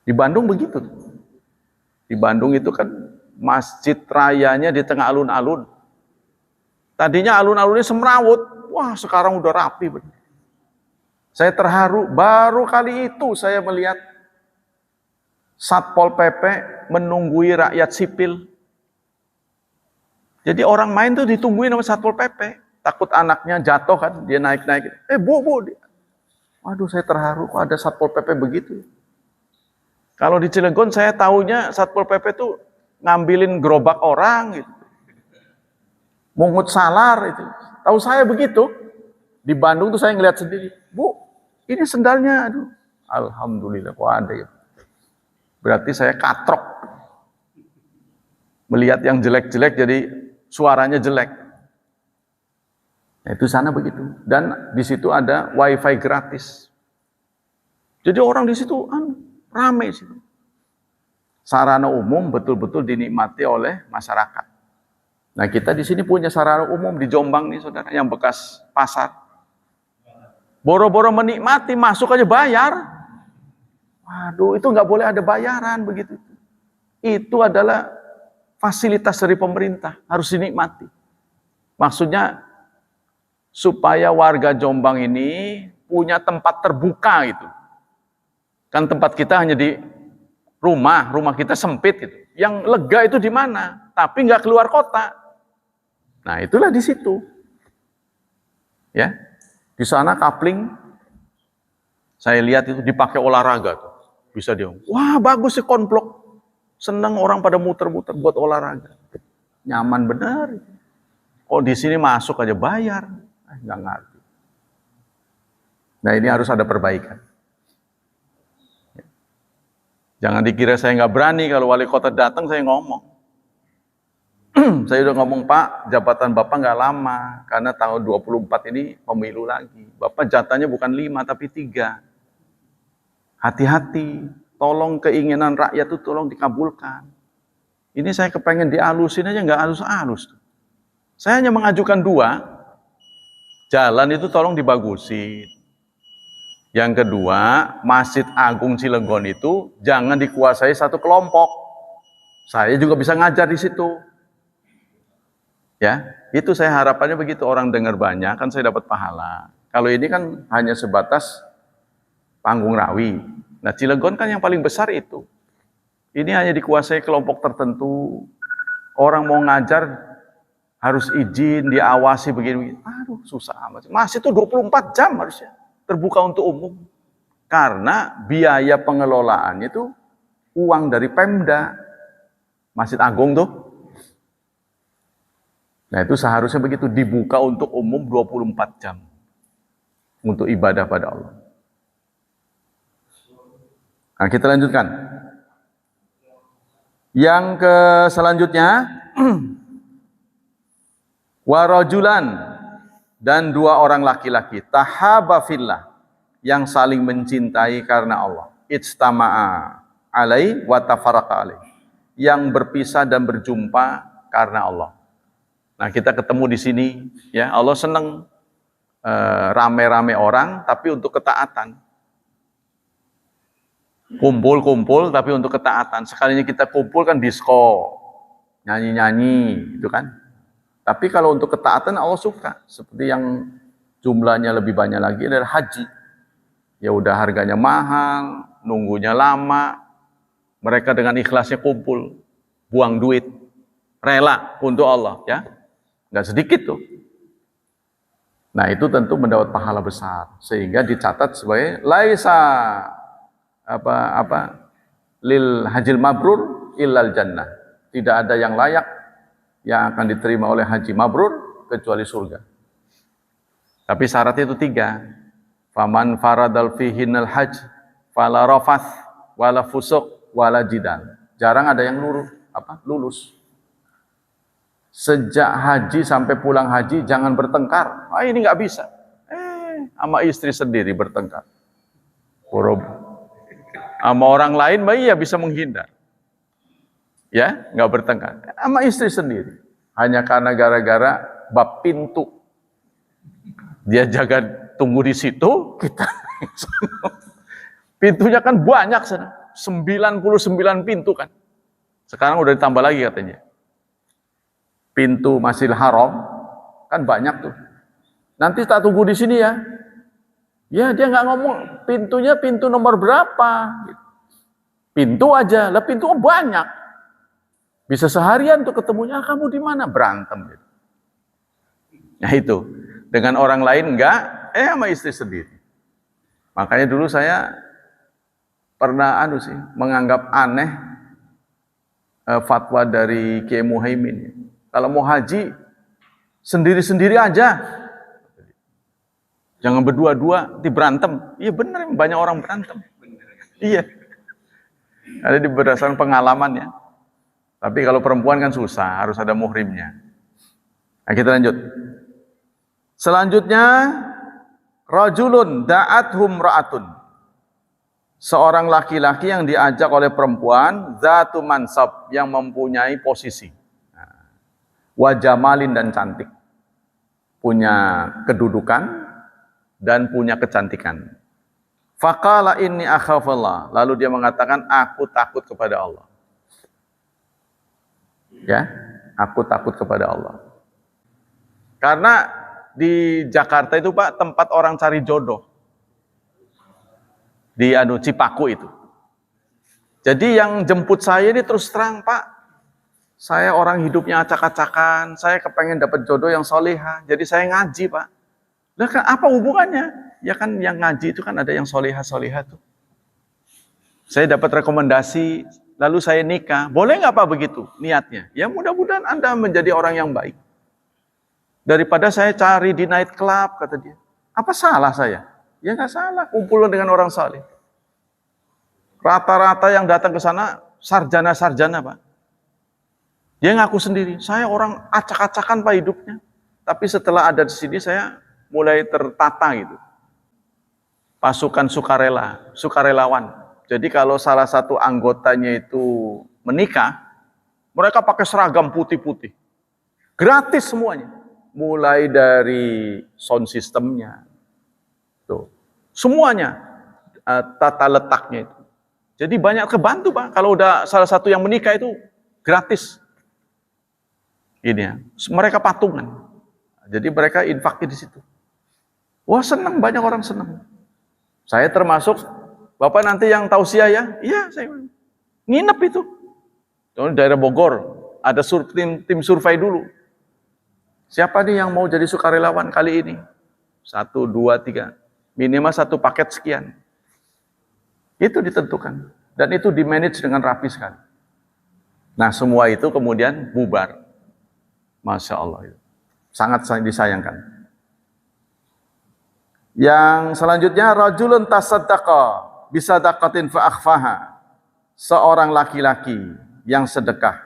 Di Bandung begitu. Di Bandung itu kan masjid rayanya di tengah alun-alun. Tadinya alun-alunnya semrawut. Wah, sekarang udah rapi. Saya terharu, baru kali itu saya melihat Satpol PP menunggui rakyat sipil. Jadi orang main tuh ditungguin sama Satpol PP. Takut anaknya jatuh kan, dia naik-naik. Bu. Waduh, saya terharu kok ada Satpol PP begitu. Kalau di Cilegon saya taunya Satpol PP tuh ngambilin gerobak orang gitu. Mungut salar itu. Tahu saya begitu. Di Bandung tuh saya ngeliat sendiri. Bu, ini sendalnya. Aduh, alhamdulillah kok ada ya. Berarti saya katrok. Melihat yang jelek-jelek jadi suaranya jelek. Nah, itu sana begitu. Dan di situ ada wifi gratis. Jadi orang di situ ramai sih. Sarana umum betul-betul dinikmati oleh masyarakat. Nah, kita di sini punya sarana umum di Jombang nih, saudara, yang bekas pasar. Boro-boro menikmati, masuk aja bayar. Waduh, itu nggak boleh ada bayaran begitu. Itu adalah fasilitas dari pemerintah, harus dinikmati. Maksudnya supaya warga Jombang ini punya tempat terbuka gitu. Kan tempat kita hanya di rumah kita sempit gitu. Yang lega itu di mana? Tapi nggak keluar kota. Nah, itulah di situ. Ya. Di sana kapling saya lihat itu dipakai olahraga tuh. Bisa dia. Wah, bagus sih konblok. Senang orang pada muter-muter buat olahraga. Nyaman benar. Oh, di sini masuk aja bayar. Nggak ngerti. Nah, ini harus ada perbaikan. Jangan dikira saya nggak berani, kalau wali kota datang saya ngomong. Saya udah ngomong, Pak, jabatan Bapak nggak lama, karena tahun 24 ini pemilu lagi. Bapak jatahnya bukan 5 tapi 3. Hati-hati, tolong keinginan rakyat itu tolong dikabulkan. Ini saya kepengen dialusin aja nggak halus-halus. Saya hanya mengajukan 2, jalan itu tolong dibagusin. Yang kedua, Masjid Agung Cilegon itu jangan dikuasai satu kelompok. Saya juga bisa ngajar di situ. Ya, itu saya harapannya begitu, orang dengar banyak kan saya dapat pahala. Kalau ini kan hanya sebatas panggung rawi. Nah, Cilegon kan yang paling besar itu. Ini hanya dikuasai kelompok tertentu. Orang mau ngajar harus izin, diawasi begini. Aduh, susah amat. Masjid itu 24 jam harusnya terbuka untuk umum. Karena biaya pengelolaannya itu uang dari Pemda, Masjid Agung tuh. Nah itu seharusnya begitu, dibuka untuk umum 24 jam. Untuk ibadah pada Allah. Nah kita lanjutkan. Yang ke selanjutnya, warajulan, dan 2 orang laki-laki, tahaba fillah, yang saling mencintai karena Allah. Ijtama'a alai wa tafarraqa alai, yang berpisah dan berjumpa karena Allah. Nah, kita ketemu di sini, ya. Allah senang rame-rame orang, tapi untuk ketaatan. Kumpul-kumpul, tapi untuk ketaatan. Sekalinya kita kumpul kan disko, nyanyi-nyanyi, itu kan. Tapi kalau untuk ketaatan Allah suka. Seperti yang jumlahnya lebih banyak lagi adalah haji. Ya udah harganya mahal, nunggunya lama, mereka dengan ikhlasnya kumpul, buang duit, rela untuk Allah, ya, nggak sedikit tuh. Nah itu tentu mendapat pahala besar, sehingga dicatat sebagai laisa lil hajil mabrur illal jannah. Tidak ada yang layak yang akan diterima oleh haji mabrur kecuali surga. Tapi syaratnya itu 3. Faman faradal fihinal hajj fala rafath wala fusuq wala jidal. Jarang ada yang lulus. Sejak haji sampai pulang haji jangan bertengkar. Ini nggak bisa. Sama istri sendiri bertengkar. Sama orang lain iya bisa menghindar. Ya, nggak bertengkar. Sama istri sendiri. Hanya karena gara-gara bab pintu. Dia jaga tunggu di situ, kita pintunya kan banyak sana, 99 pintu kan. Sekarang udah ditambah lagi katanya. Pintu Masjidil Haram kan banyak tuh. Nanti tak tunggu di sini ya. Ya dia nggak ngomong pintunya pintu nomor berapa. Pintu aja, lah pintu banyak. Bisa seharian tuh ketemunya, kamu di mana? Berantem gitu. Nah itu, dengan orang lain enggak, sama istri sendiri. Makanya dulu saya pernah menganggap aneh fatwa dari Kiai Muhaimin. Kalau mau haji sendiri-sendiri aja. Jangan berdua-dua, berantem. Iya benar, banyak orang berantem. Iya. Ada berdasarkan pengalaman ya. Tapi kalau perempuan kan susah, harus ada muhrimnya. Nah, kita lanjut. Selanjutnya, rajulun da'athum ra'atun. Seorang laki-laki yang diajak oleh perempuan, zatu mansab, yang mempunyai posisi. Wa jamalin, dan cantik. Punya kedudukan dan punya kecantikan. Faqala inni akhafallah. Lalu dia mengatakan, aku takut kepada Allah. Ya, aku takut kepada Allah. Karena di Jakarta itu Pak, tempat orang cari jodoh. Di Cipaku itu. Jadi yang jemput saya ini terus terang, Pak, saya orang hidupnya acak-acakan, saya kepengen dapat jodoh yang soleha, jadi saya ngaji, Pak. Lah kan apa hubungannya? Ya kan yang ngaji itu kan ada yang soleha-soleha tuh. Saya dapat rekomendasi, lalu saya nikah. Boleh nggak Pak begitu niatnya? Ya mudah-mudahan Anda menjadi orang yang baik. Daripada saya cari di night club, kata dia. Apa salah saya? Ya nggak salah, kumpul dengan orang saleh. Rata-rata yang datang ke sana sarjana-sarjana, Pak. Dia ngaku sendiri, saya orang acak-acakan Pak hidupnya. Tapi setelah ada di sini saya mulai tertata gitu. Pasukan sukarelawan. Jadi kalau salah satu anggotanya itu menikah, mereka pakai seragam putih-putih. Gratis semuanya. Mulai dari sound systemnya, tuh, semuanya tata letaknya itu. Jadi banyak kebantu Pak. Kalau udah salah satu yang menikah itu gratis. Ini ya, mereka patungan. Jadi mereka infaknya di situ. Wah senang, banyak orang senang. Saya termasuk, Bapak nanti yang tausiah ya? Iya, saya nginep itu. Di daerah Bogor, ada tim survei dulu. Siapa nih yang mau jadi sukarelawan kali ini? 1, 2, 3. Minimal 1 paket sekian. Itu ditentukan. Dan itu di-manage dengan rapi sekali. Nah, semua itu kemudian bubar. Masya Allah. Sangat disayangkan. Yang selanjutnya, rajulun tasaddaqa bisadaqatin fa'akhfaha. Seorang laki-laki yang sedekah.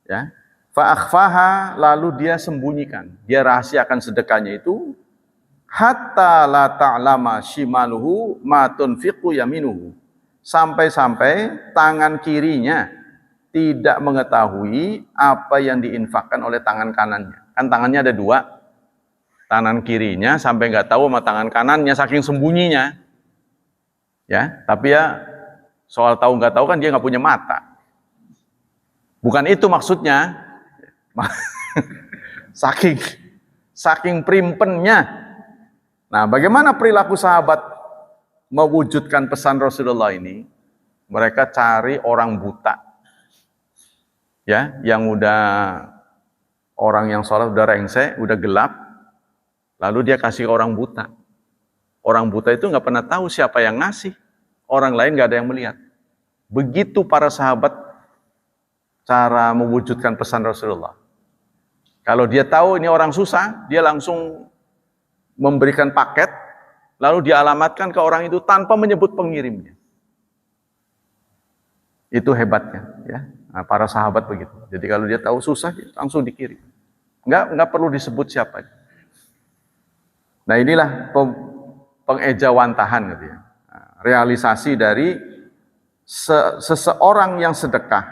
Ya. Fa'akhfaha, lalu dia sembunyikan. Dia rahasiakan sedekahnya itu. Hatta la ta'lama shimaluhu ma tunfiqu yaminuhu. Sampai-sampai tangan kirinya tidak mengetahui apa yang diinfakkan oleh tangan kanannya. Kan tangannya ada dua. Tangan kirinya sampai nggak tahu sama tangan kanannya saking sembunyinya. Ya, tapi ya soal tahu nggak tahu kan dia nggak punya mata. Bukan itu maksudnya. saking primpennya. Nah, bagaimana perilaku sahabat mewujudkan pesan Rasulullah ini? Mereka cari orang buta. Ya, yang udah orang yang sholat udah rengsek, udah gelap, lalu dia kasih ke orang buta. Orang buta itu nggak pernah tahu siapa yang ngasih. Orang lain nggak ada yang melihat. Begitu para sahabat cara mewujudkan pesan Rasulullah. Kalau dia tahu ini orang susah, dia langsung memberikan paket, lalu dialamatkan ke orang itu tanpa menyebut pengirimnya. Itu hebatnya, ya. Nah, para sahabat begitu. Jadi kalau dia tahu susah, langsung dikirim. Nggak perlu disebut siapa. Nah, inilah pengejawantahan gitu ya. Realisasi dari seseorang yang sedekah.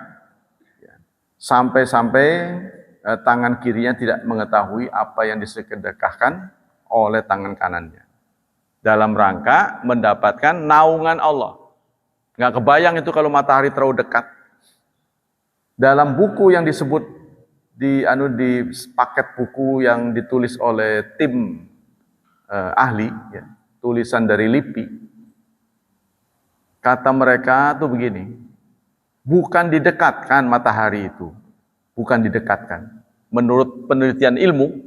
Sampai-sampai tangan kirinya tidak mengetahui apa yang disedekahkan oleh tangan kanannya. Dalam rangka mendapatkan naungan Allah. Nggak kebayang itu kalau matahari terlalu dekat. Dalam buku yang disebut di paket buku yang ditulis oleh tim ahli, ya, tulisan dari LIPI, kata mereka tuh begini, bukan didekatkan matahari itu, bukan didekatkan. Menurut penelitian ilmu,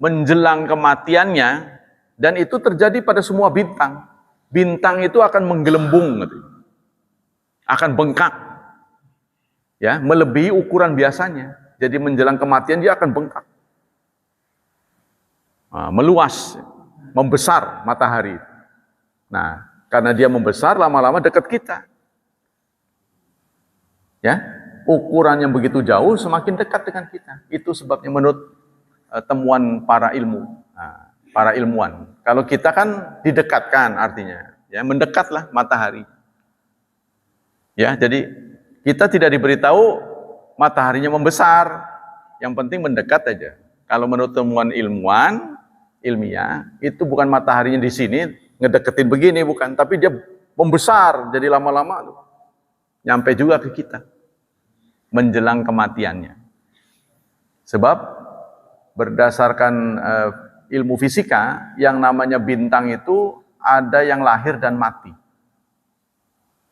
menjelang kematiannya, dan itu terjadi pada semua bintang. Bintang itu akan menggelembung, gitu. Akan bengkak, ya, melebihi ukuran biasanya. Jadi menjelang kematian dia akan bengkak, meluas, membesar matahari. Nah, karena dia membesar, lama-lama dekat kita. Ya, ukuran yang begitu jauh semakin dekat dengan kita. Itu sebabnya menurut temuan para ilmuwan. Kalau kita kan didekatkan artinya, ya, mendekatlah matahari. Ya, jadi kita tidak diberitahu mataharinya membesar. Yang penting mendekat aja. Kalau menurut temuan ilmiah, itu bukan mataharinya di sini ngedeketin begini, bukan, tapi dia membesar. Jadi lama-lama nyampe juga ke kita menjelang kematiannya. Sebab berdasarkan ilmu fisika, yang namanya bintang itu ada yang lahir dan mati.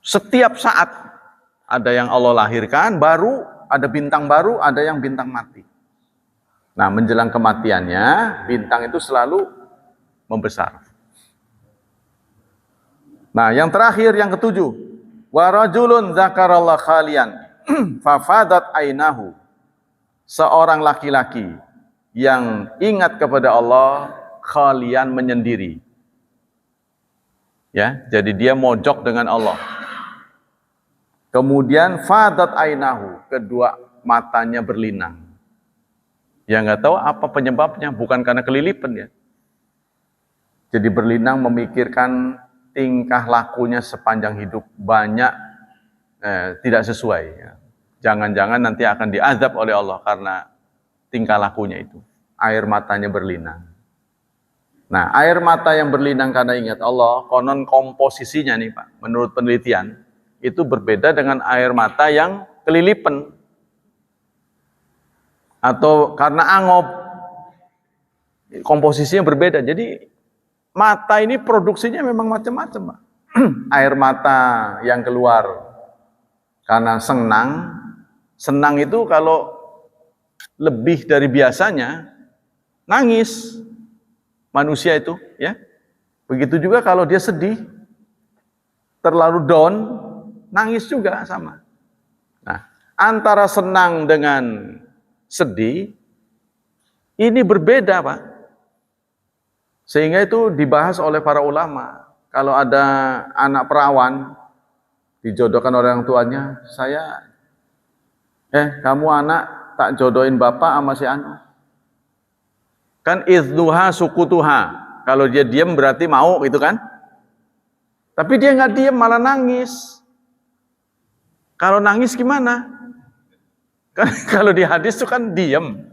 Setiap saat ada yang Allah lahirkan, baru ada bintang baru, ada yang bintang mati. Nah, menjelang kematiannya, bintang itu selalu membesar. Nah, yang terakhir, yang ketujuh, wa rajulun dzakarallah khalian fafadat ainahu. Seorang laki-laki yang ingat kepada Allah khalian, menyendiri. Ya, jadi dia mojok dengan Allah. Kemudian fadat ainahu, kedua matanya berlinang. Ya nggak tahu apa penyebabnya, bukan karena kelilipan ya. Jadi berlinang memikirkan tingkah lakunya sepanjang hidup banyak tidak sesuai. Ya. Jangan-jangan nanti akan diazab oleh Allah karena tingkah lakunya itu. Air matanya berlinang. Nah, air mata yang berlinang karena ingat Allah, konon komposisinya nih Pak, menurut penelitian, itu berbeda dengan air mata yang kelilipan. Atau karena angop, komposisinya berbeda. Jadi mata ini produksinya memang macam-macam Pak. Air mata yang keluar karena senang itu kalau lebih dari biasanya, nangis manusia itu, ya. Begitu juga kalau dia sedih. terlalu down, nangis juga sama. Nah, antara senang dengan sedih, ini berbeda, Pak. Sehingga itu dibahas oleh para ulama. Kalau ada anak perawan, dijodohkan oleh orang tuanya, kamu anak, tak jodohin bapak sama si anu. Kan idzuha sukutuha. Kalau dia diam berarti mau gitu kan. Tapi dia nggak diam, malah nangis. Kalau nangis gimana? Kalau di hadis itu kan diam.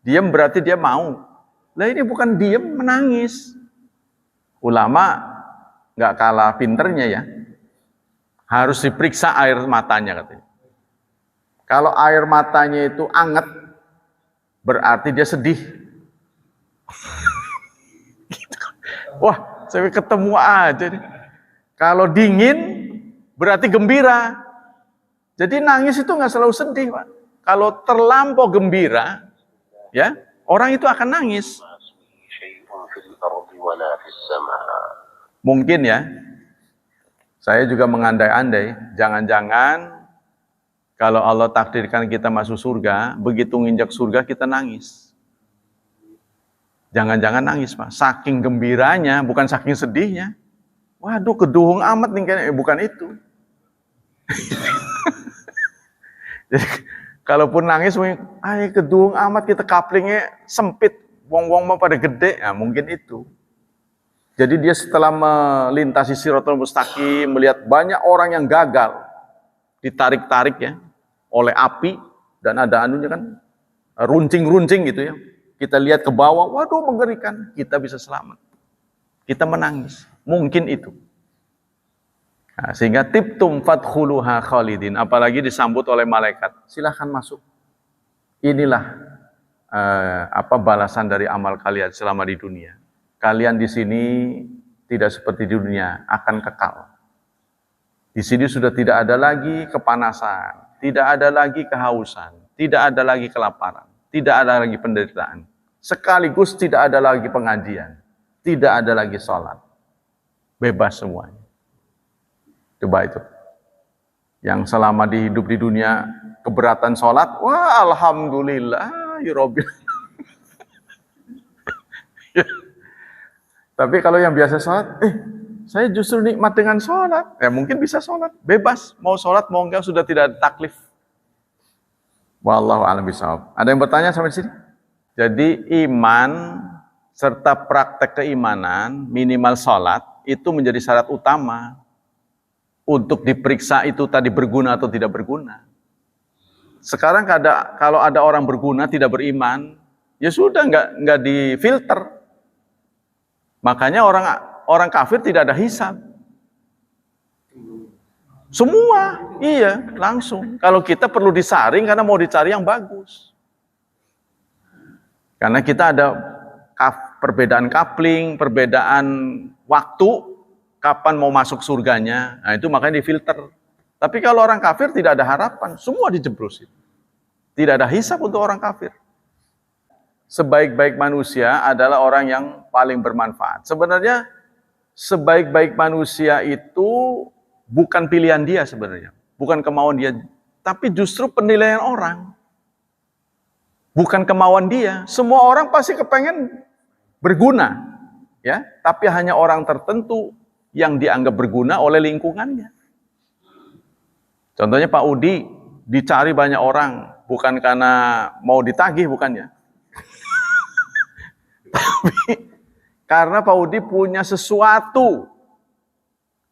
Diam berarti dia mau. Lah ini bukan diam, menangis. Ulama nggak kalah pinternya ya. Harus diperiksa air matanya katanya. Kalau air matanya itu anget, berarti dia sedih. Wah, saya ketemu aja nih. Kalau dingin, berarti gembira. Jadi nangis itu nggak selalu sedih, Pak. Kalau terlampau gembira, ya orang itu akan nangis. Mungkin ya, saya juga mengandai-andai, jangan-jangan kalau Allah takdirkan kita masuk surga, begitu nginjak surga kita nangis. Jangan-jangan nangis, Pak. Saking gembiranya, bukan saking sedihnya. Waduh, keduhung amat nih kayaknya. Bukan itu. Jadi, kalaupun nangis, keduhung amat, kita kaplingnya sempit. Wong-wong mau pada gede. Nah, mungkin itu. Jadi dia setelah melintasi Shiratal Mustaqim, melihat banyak orang yang gagal. Ditarik-tarik ya. Oleh api. Dan ada anunya kan. Runcing-runcing gitu ya. Kita lihat ke bawah, waduh mengerikan. Kita bisa selamat. Kita menangis. Mungkin itu. Nah, sehingga tibtum fadkhuluha khalidin. Apalagi disambut oleh malaikat. Silahkan masuk. Inilah balasan dari amal kalian selama di dunia. Kalian di sini tidak seperti di dunia, akan kekal. Di sini sudah tidak ada lagi kepanasan, tidak ada lagi kehausan, tidak ada lagi kelaparan, tidak ada lagi penderitaan. Sekaligus tidak ada lagi pengajian, tidak ada lagi sholat. Bebas semuanya. Coba itu. Yang selama hidup di dunia keberatan sholat, wah alhamdulillah, ya Rabbil. Tapi kalau yang biasa sholat, saya justru nikmat dengan sholat. Ya mungkin bisa sholat, bebas. Mau sholat, mau enggak, sudah tidak ada taklif. Wallahu a'lam bishawab. Ada yang bertanya sampai sini? Jadi iman serta praktek keimanan, minimal sholat, itu menjadi syarat utama untuk diperiksa itu tadi berguna atau tidak berguna. Sekarang kalau ada orang berguna tidak beriman, ya sudah nggak difilter. Makanya orang kafir tidak ada hisab. Semua, iya langsung. Kalau kita perlu disaring karena mau dicari yang bagus. Karena kita ada perbedaan kapling, perbedaan waktu, kapan mau masuk surganya, nah itu makanya difilter. Tapi kalau orang kafir tidak ada harapan, semua dijeblosin. Tidak ada hisab untuk orang kafir. Sebaik-baik manusia adalah orang yang paling bermanfaat. Sebenarnya sebaik-baik manusia itu bukan pilihan dia sebenarnya, bukan kemauan dia, tapi justru penilaian orang. Bukan kemauan dia. Semua orang pasti kepengen berguna, ya. Tapi hanya orang tertentu yang dianggap berguna oleh lingkungannya. Contohnya Pak Udi dicari banyak orang, bukan karena mau ditagih, bukannya. Tapi karena Pak Udi punya sesuatu.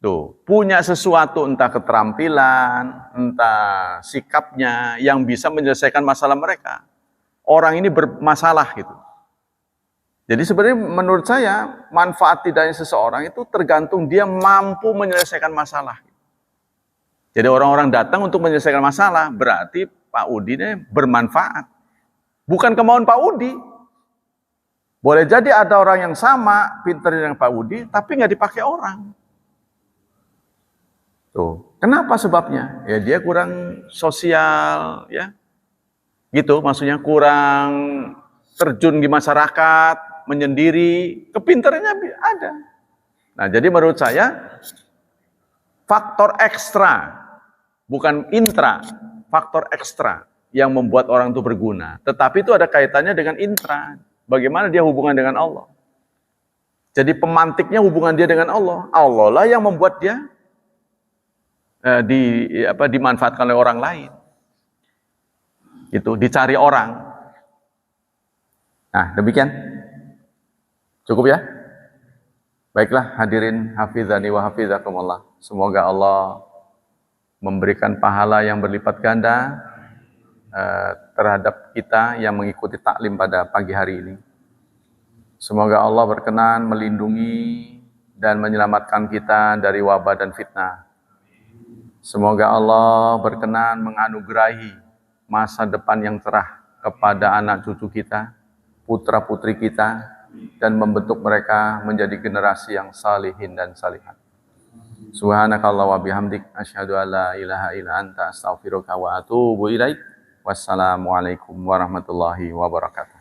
Tuh, punya sesuatu, entah keterampilan, entah sikapnya yang bisa menyelesaikan masalah mereka. Orang ini bermasalah gitu. Jadi sebenarnya menurut saya manfaat tidaknya seseorang itu tergantung dia mampu menyelesaikan masalah. Jadi orang-orang datang untuk menyelesaikan masalah, berarti Pak Udi ini bermanfaat. Bukan kemauan Pak Udi. Boleh jadi ada orang yang sama pintar dengan Pak Udi, tapi nggak dipakai orang. Tuh, kenapa sebabnya? Ya dia kurang sosial, ya. Gitu, maksudnya kurang terjun di masyarakat, menyendiri, kepintarannya ada. Nah, jadi menurut saya faktor ekstra, bukan intra, faktor ekstra yang membuat orang itu berguna. Tetapi itu ada kaitannya dengan intra. Bagaimana dia hubungan dengan Allah. Jadi pemantiknya hubungan dia dengan Allah. Allah lah yang membuat dia dimanfaatkan oleh orang lain. Itu dicari orang. Nah, demikian. Cukup ya? Baiklah hadirin hafizani wa hafizakumullah. Semoga Allah memberikan pahala yang berlipat ganda terhadap kita yang mengikuti taklim pada pagi hari ini. Semoga Allah berkenan melindungi dan menyelamatkan kita dari wabah dan fitnah. Semoga Allah berkenan menganugerahi masa depan yang cerah kepada anak cucu kita, putra putri kita, dan membentuk mereka menjadi generasi yang salihin dan salihat. Subhanakallah wa bihamdik asyhadu an la ilaha illa anta astaghfiruka wa atubu ilaik. Wassalamualaikum warahmatullahi wabarakatuh.